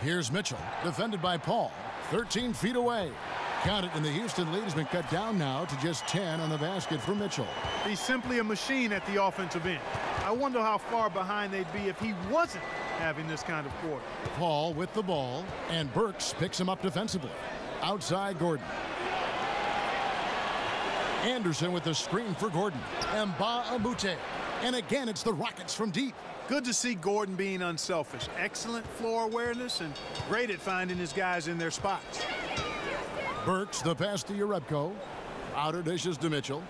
Here's Mitchell, defended by Paul. 13 feet away. Count it, and the Houston lead has been cut down now to just 10 on the basket for Mitchell. He's simply a machine at the offensive end. I wonder how far behind they'd be if he wasn't having this kind of quarter. Paul with the ball, and Burks picks him up defensively. Outside Gordon. Anderson with the screen for Gordon. And Baamute. And again, it's the Rockets from deep. Good to see Gordon being unselfish. Excellent floor awareness and great at finding his guys in their spots. Burks, the pass to Jerebko. Outer dishes to Mitchell.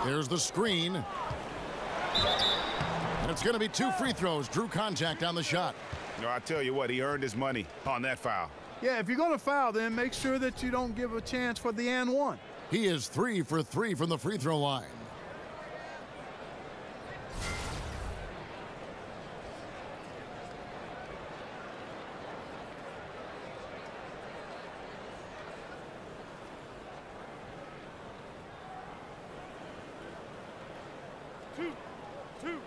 There's the screen. And it's going to be 2 free throws. Drew contact on the shot. No, I tell you what, he earned his money on that foul. Yeah, if you're going to foul, then make sure that you don't give a chance for the and 1. He is 3 for 3 from the free throw line. Two.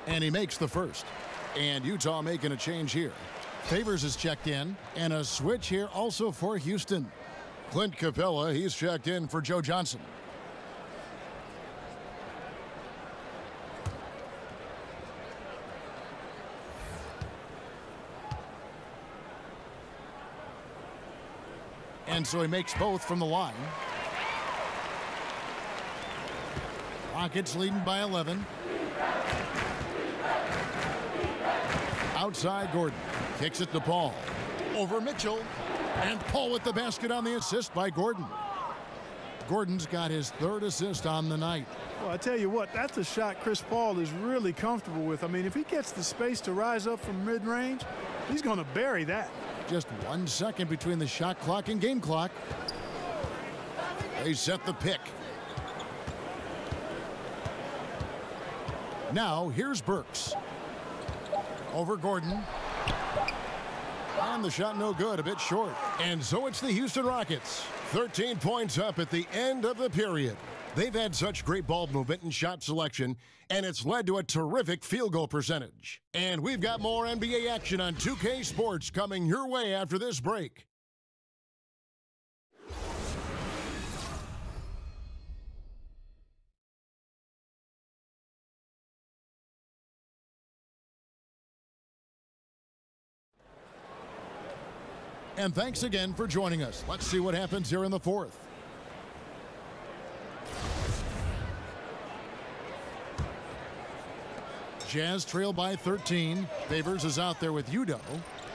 And he makes the first. And Utah making a change here. Favors is checked in, and a switch here also for Houston. Clint Capella, he's checked in for Joe Johnson. And so he makes both from the line. Rockets leading by 11. Outside Gordon. Kicks it to Paul. Over Mitchell. And Paul with the basket on the assist by Gordon. Gordon's got his 3rd assist on the night. Well, I tell you what, that's a shot Chris Paul is really comfortable with. I mean, if he gets the space to rise up from mid-range, he's going to bury that. Just 1 second between the shot clock and game clock. They set the pick. Now, here's Burks. Over Gordon. And the shot no good, a bit short. And so it's the Houston Rockets. 13 points up at the end of the period. They've had such great ball movement and shot selection, and it's led to a terrific field goal percentage. And we've got more NBA action on 2K Sports coming your way after this break. And thanks again for joining us. Let's see what happens here in the 4th. Jazz trail by 13. Favors is out there with Udo.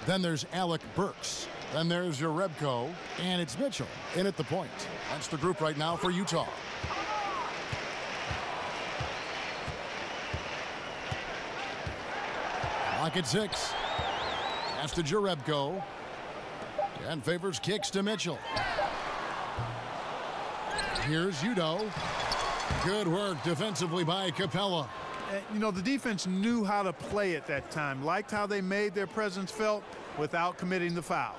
Then there's Alec Burks. Then there's Jerebko. And it's Mitchell in at the point. That's the group right now for Utah. Clock at 6. Pass to Jerebko. And Favors kicks to Mitchell. Here's Udo. Good work defensively by Capella. You know, the defense knew how to play at that time. Liked how they made their presence felt without committing the foul.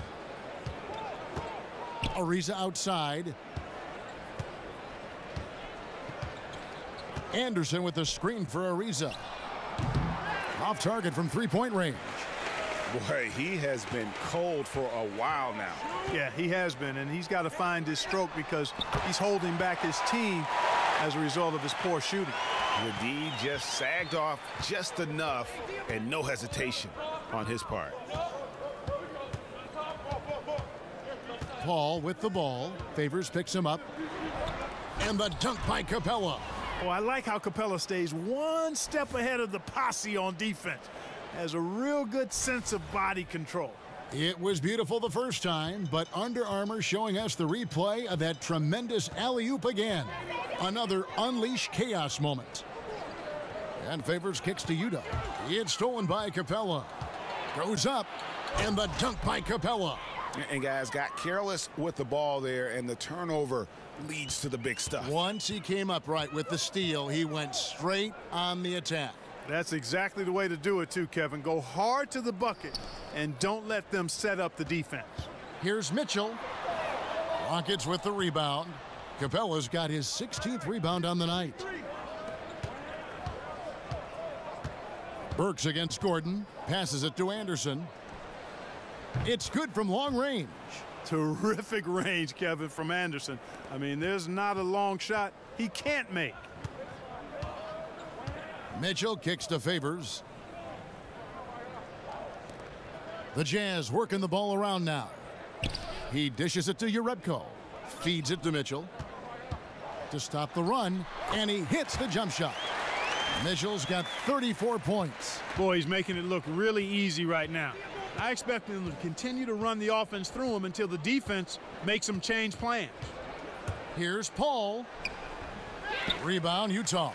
Ariza outside. Anderson with the screen for Ariza. Off target from 3-point range. Boy, he has been cold for a while now. Yeah, he has been, and he's got to find his stroke because he's holding back his team as a result of his poor shooting. The D just sagged off just enough and no hesitation on his part. Paul with the ball. Favors picks him up. And the dunk by Capella. Oh, I like how Capella stays 1 step ahead of the posse on defense. Has a real good sense of body control. It was beautiful the first time, but Under Armour showing us the replay of that tremendous alley-oop again. Another unleash chaos moment. And Favors kicks to Udo. It's stolen by Capella. Goes up, and the dunk by Capella. And guys got careless with the ball there, and the turnover leads to the big stuff. Once he came up right with the steal, he went straight on the attack. That's exactly the way to do it too, Kevin. Go hard to the bucket and don't let them set up the defense. Here's Mitchell. Rockets with the rebound. Capella's got his 16th rebound on the night. Burks against Gordon. Passes it to Anderson. It's good from long range. Terrific range, Kevin, from Anderson. I mean, there's not a long shot he can't make. Mitchell kicks to Favors. The Jazz working the ball around now. He dishes it to Jerebko. Feeds it to Mitchell. To stop the run, and he hits the jump shot. Mitchell's got 34 points. Boy, he's making it look really easy right now. I expect them to continue to run the offense through him until the defense makes them change plans. Here's Paul. Rebound, Utah.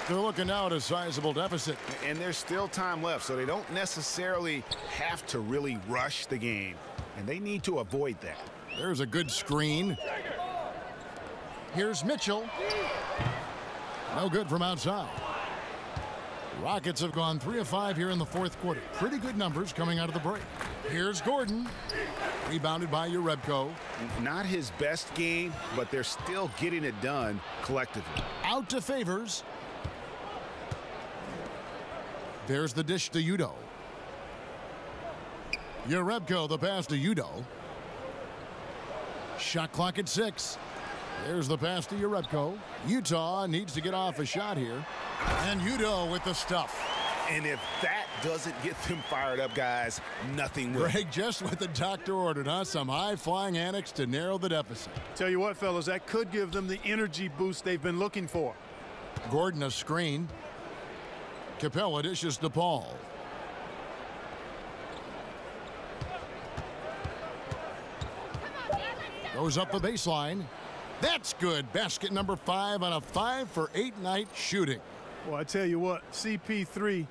They're looking now at a sizable deficit. And there's still time left, so they don't necessarily have to really rush the game. And they need to avoid that. There's a good screen. Here's Mitchell. No good from outside. Rockets have gone 3 of 5 here in the 4th quarter. Pretty good numbers coming out of the break. Here's Gordon. Rebounded by Jerebko. Not his best game, but they're still getting it done collectively. Out to Favors. There's the dish to Udo. Jerebko, the pass to Udo. Shot clock at 6. There's the pass to Jerebko. Utah needs to get off a shot here. And Udo with the stuff. And if that doesn't get them fired up, guys, nothing will. Greg, just what the doctor ordered, huh? Some high-flying antics to narrow the deficit. Tell you what, fellas, that could give them the energy boost they've been looking for. Gordon a screen. Capella dishes to Paul. Goes up the baseline. That's good. Basket number 5 on a 5-for-8 night shooting. Well, I tell you what, CP3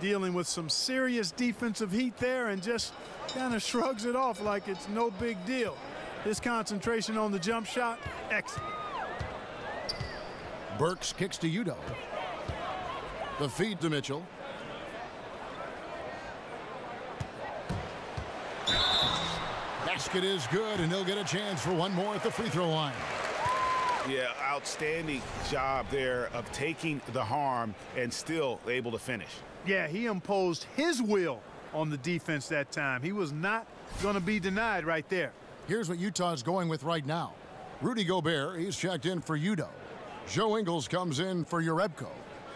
dealing with some serious defensive heat there and just kind of shrugs it off like it's no big deal. His concentration on the jump shot, excellent. Burks kicks to Udo. The feed to Mitchell. Basket is good, and he'll get a chance for one more at the free throw line. Yeah, outstanding job there of taking the harm and still able to finish. Yeah, he imposed his will on the defense that time. He was not going to be denied right there. Here's what Utah's going with right now. Rudy Gobert, he's checked in for Udo. Joe Ingles comes in for Urebko.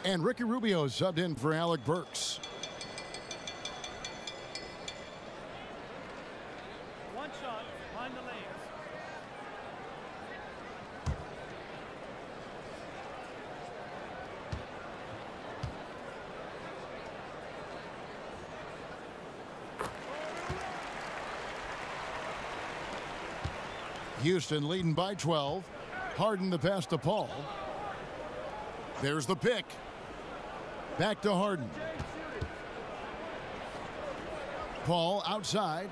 And Ricky Rubio subbed in for Alec Burks. One shot, behind the lanes. Houston leading by 12. Harden the pass to Paul. There's the pick. Back to Harden. Paul outside.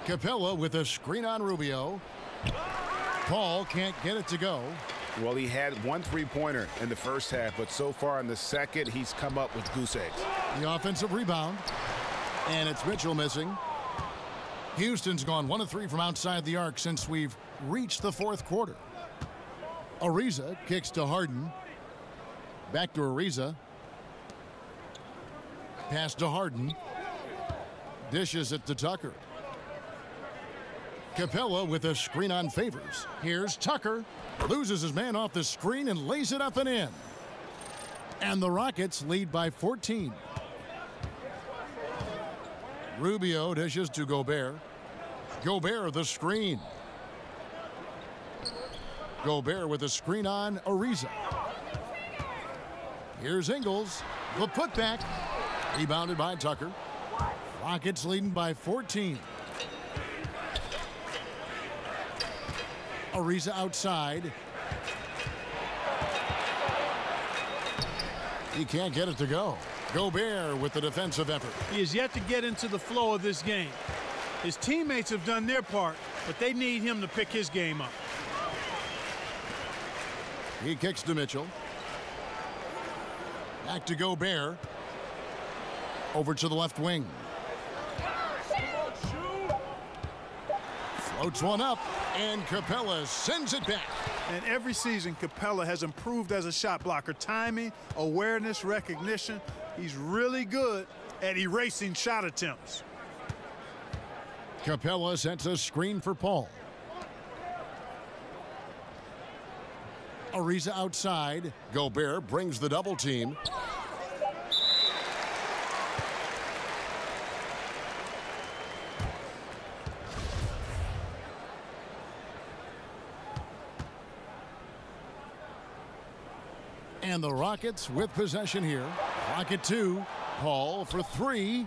Capella with a screen on Rubio. Paul can't get it to go. Well, he had one three-pointer in the first half, but so far in the second, he's come up with goose eggs. The offensive rebound. And it's Mitchell missing. Houston's gone 1 of 3 from outside the arc since we've reached the fourth quarter. Ariza kicks to Harden. Back to Ariza. Pass to Harden. Dishes it to Tucker. Capella with a screen on Favors. Here's Tucker. Loses his man off the screen and lays it up and in. And the Rockets lead by 14. Rubio dishes to Gobert. Gobert the screen. Gobert with a screen on Ariza. Here's Ingles. The putback. Rebounded by Tucker. Rockets leading by 14. Ariza outside. He can't get it to go. Gobert with the defensive effort. He is yet to get into the flow of this game. His teammates have done their part, but they need him to pick his game up. He kicks to Mitchell. Back to Gobert. Over to the left wing. Floats one up, and Capella sends it back. And every season, Capella has improved as a shot blocker. Timing, awareness, recognition. He's really good at erasing shot attempts. Capella sets a screen for Paul. Ariza outside. Gobert brings the double team. And the Rockets with possession here. Rocket 2. Paul for 3.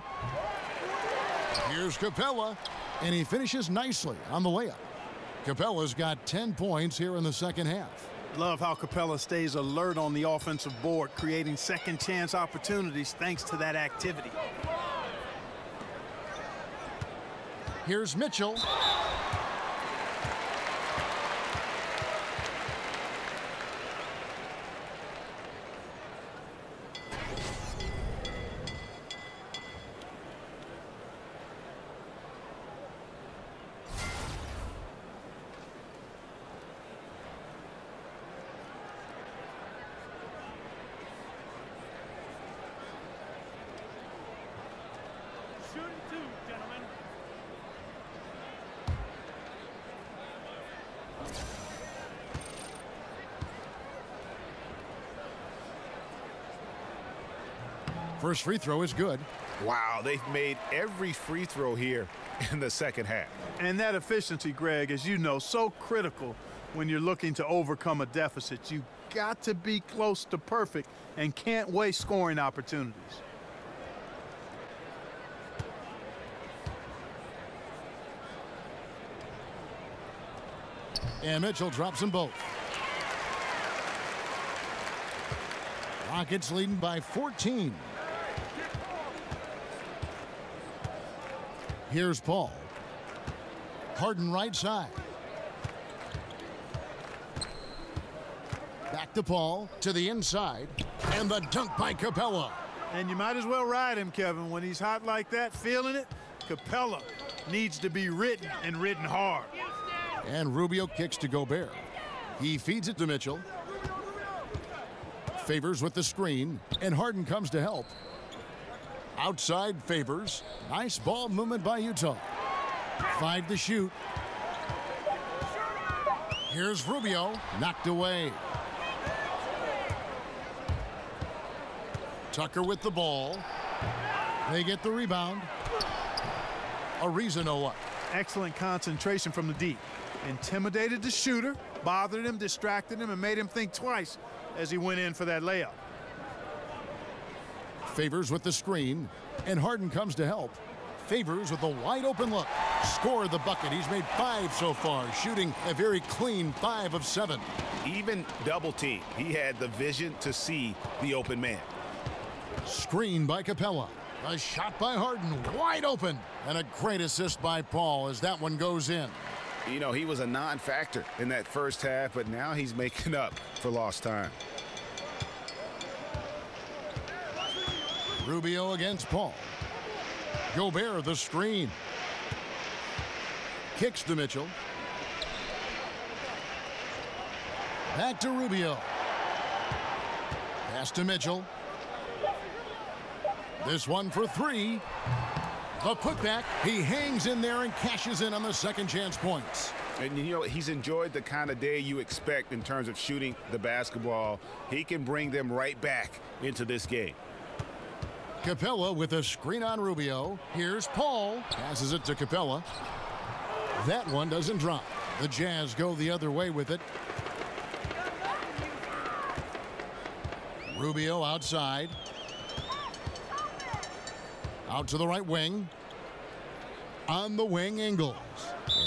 Here's Capella, and he finishes nicely on the layup. Capella's got 10 points here in the second half. Love how Capella stays alert on the offensive board, creating second chance opportunities thanks to that activity. Here's Mitchell. First free throw is good. Wow, they've made every free throw here in the second half. And that efficiency, Greg, as you know, so critical when you're looking to overcome a deficit. You got to be close to perfect and can't waste scoring opportunities. And Mitchell drops them both. Rockets leading by 14. Here's Paul. Harden right side. Back to Paul, to the inside, and the dunk by Capella. And you might as well ride him, Kevin. When he's hot like that, feeling it, Capella needs to be ridden and ridden hard. And Rubio kicks to Gobert. He feeds it to Mitchell. Favors with the screen, and Harden comes to help. Outside Favors. Nice ball movement by Utah. 5 to shoot. Here's Rubio, knocked away. Tucker with the ball. They get the rebound. Ariza no up. Excellent concentration from the deep. Intimidated the shooter, bothered him, distracted him, and made him think twice as he went in for that layup. Favors with the screen, and Harden comes to help. Favors with a wide open look. Score the bucket. He's made 5 so far, shooting a very clean 5 of 7. Even double team, he had the vision to see the open man. Screen by Capella. A shot by Harden, wide open. And a great assist by Paul as that one goes in. You know, he was a non-factor in that first half, but now he's making up for lost time. Rubio against Paul. Gobert the screen. Kicks to Mitchell. Back to Rubio. Pass to Mitchell. This one for 3. The putback. He hangs in there and cashes in on the second chance points. And, you know, he's enjoyed the kind of day you expect in terms of shooting the basketball. He can bring them right back into this game. Capella with a screen on Rubio. Here's Paul. Passes it to Capella. That one doesn't drop. The Jazz go the other way with it. Rubio outside. Out to the right wing. On the wing, Ingles.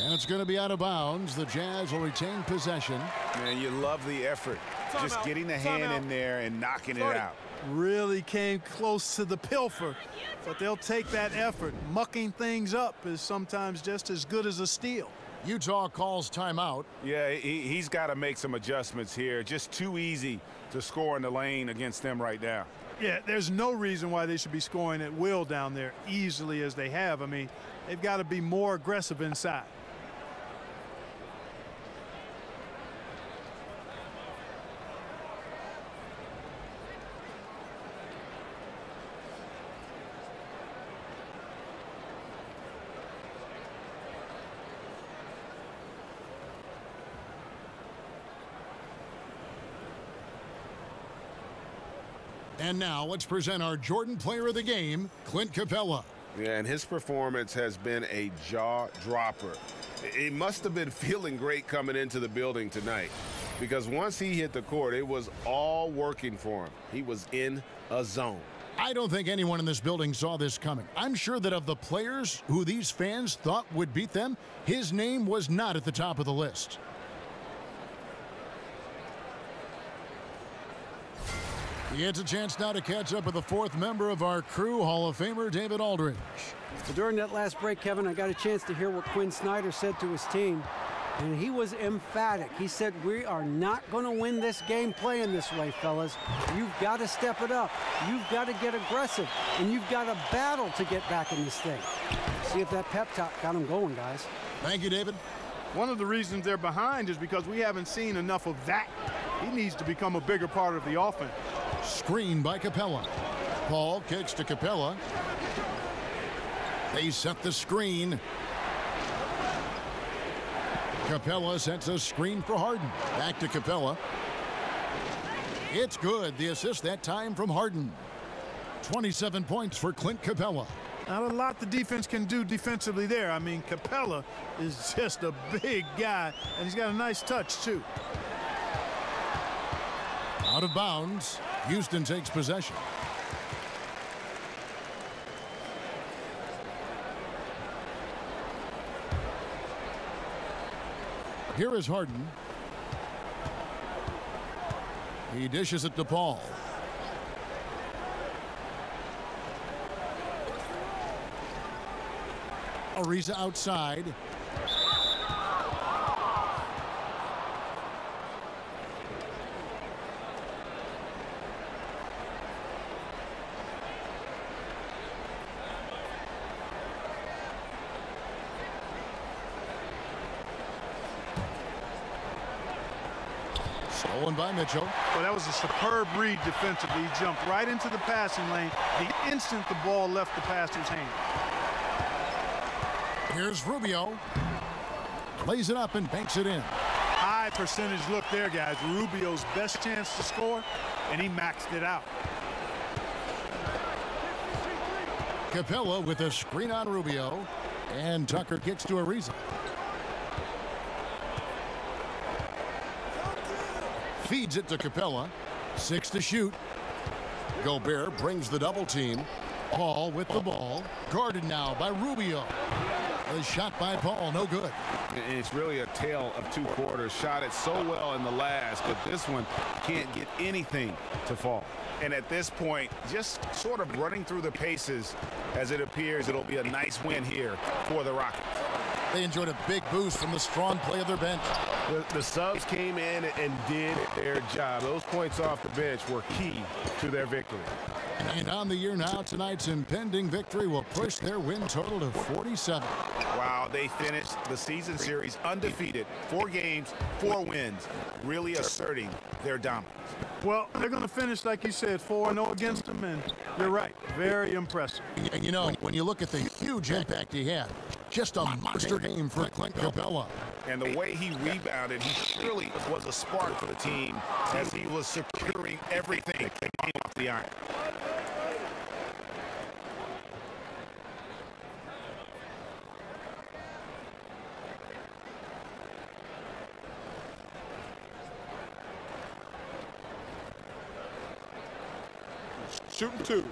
And it's going to be out of bounds. The Jazz will retain possession. Man, you love the effort. Just getting the hand in there and knocking it out. Really came close to the pilfer, but they'll take that effort. Mucking things up is sometimes just as good as a steal. Utah calls timeout. Yeah, he's got to make some adjustments here. Just too easy to score in the lane against them right now. Yeah, there's no reason why they should be scoring at will down there easily as they have. I mean, they've got to be more aggressive inside. And now let's present our Jordan Player of the Game, Clint Capella. Yeah, and his performance has been a jaw-dropper. He must have been feeling great coming into the building tonight, because once he hit the court, it was all working for him. He was in a zone. I don't think anyone in this building saw this coming. I'm sure that of the players who these fans thought would beat them, his name was not at the top of the list. He gets a chance now to catch up with the 4th member of our crew, Hall of Famer David Aldridge. So during that last break, Kevin, I got a chance to hear what Quinn Snyder said to his team, and he was emphatic. He said, we are not going to win this game playing this way, fellas. You've got to step it up. You've got to get aggressive, and you've got to battle to get back in this thing. See if that pep talk got him going, guys. Thank you, David. One of the reasons they're behind is because we haven't seen enough of that. He needs to become a bigger part of the offense. Screen by Capella. Paul kicks to Capella. They set the screen. Capella sets a screen for Harden. Back to Capella. It's good. The assist that time from Harden. 27 points for Clint Capella. Not a lot the defense can do defensively there. I mean, Capella is just a big guy, and he's got a nice touch, too. Out of bounds. Houston takes possession. Here is Harden. He dishes it to Paul. Ariza outside. Stolen by Mitchell. Well, that was a superb read defensively. He jumped right into the passing lane the instant the ball left the passer's hand. Here's Rubio. Lays it up and banks it in. High percentage look there, guys. Rubio's best chance to score, and he maxed it out. Capella with a screen on Rubio, and Tucker kicks to Ariza. Feeds it to Capella. 6 to shoot. Gobert brings the double team. Paul with the ball. Guarded now by Rubio. A shot by Paul, no good. And it's really a tale of two quarters. Shot it so well in the last, but this one can't get anything to fall. And at this point, just sort of running through the paces, as it appears it'll be a nice win here for the Rockets. They enjoyed a big boost from the strong play of their bench. The subs came in and did their job. Those points off the bench were key to their victory. And on the year now, tonight's impending victory will push their win total to 47. Wow, they finished the season series undefeated. 4 games, 4 wins, really asserting their dominance. Well, they're going to finish, like you said, 4-0 against them, and you're right, very impressive. And you know, when you look at the huge impact he had, just a monster game for Clint Capella. And the way he rebounded, he surely was a spark for the team as he was securing everything that came off the iron. Shooting 2.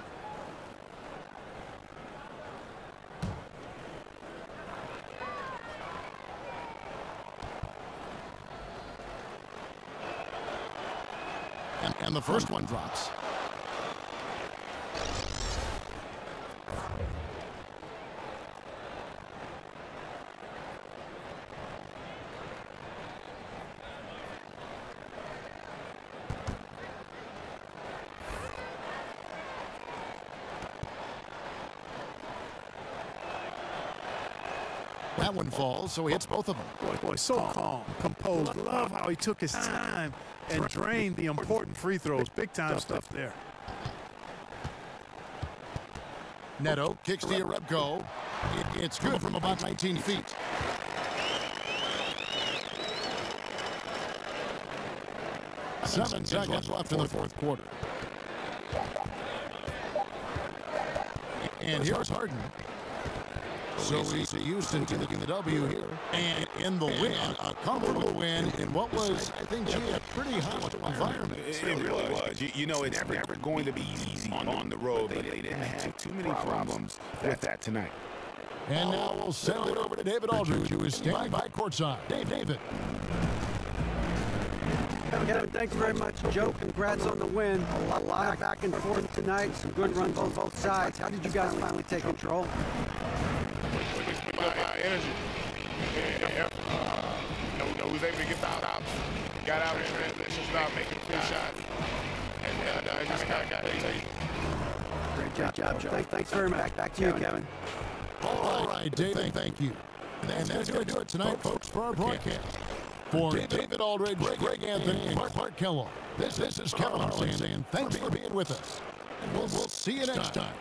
And the first one drops. That one falls, so he hits both of them. Boy, so calm, composed. Love how he took his time and drained the important free throws. Big time stuff there. Neto kicks to Yarebko. It's good from about 19 feet. Seven seconds left in the fourth quarter. And here's Harden. So we see Houston taking the W here. And in the win, a comfortable win in what was, I think, a pretty hostile environment. It really was. You know, it's never going to be easy on the road, but they didn't have too many problems with that tonight. And now we'll send it over to David Aldridge, who is standing by courtside. David. Kevin, thanks very much. Joe, congrats on the win. A lot of back and forth tonight. Some good runs on both sides. How did you guys finally take control? Energy. Was able to get the outs. Got out in transition, started making free shots. And I just kind of got it. Great job, Joe. Thanks very much. Back to you, Kevin. All right, David, thank you. And that's going to do it tonight, folks, for our broadcast. For David Aldridge, Greg Anthony, and Clark Kellogg, this is Kevin Harlan saying thanks for being with us. And we'll see you next time.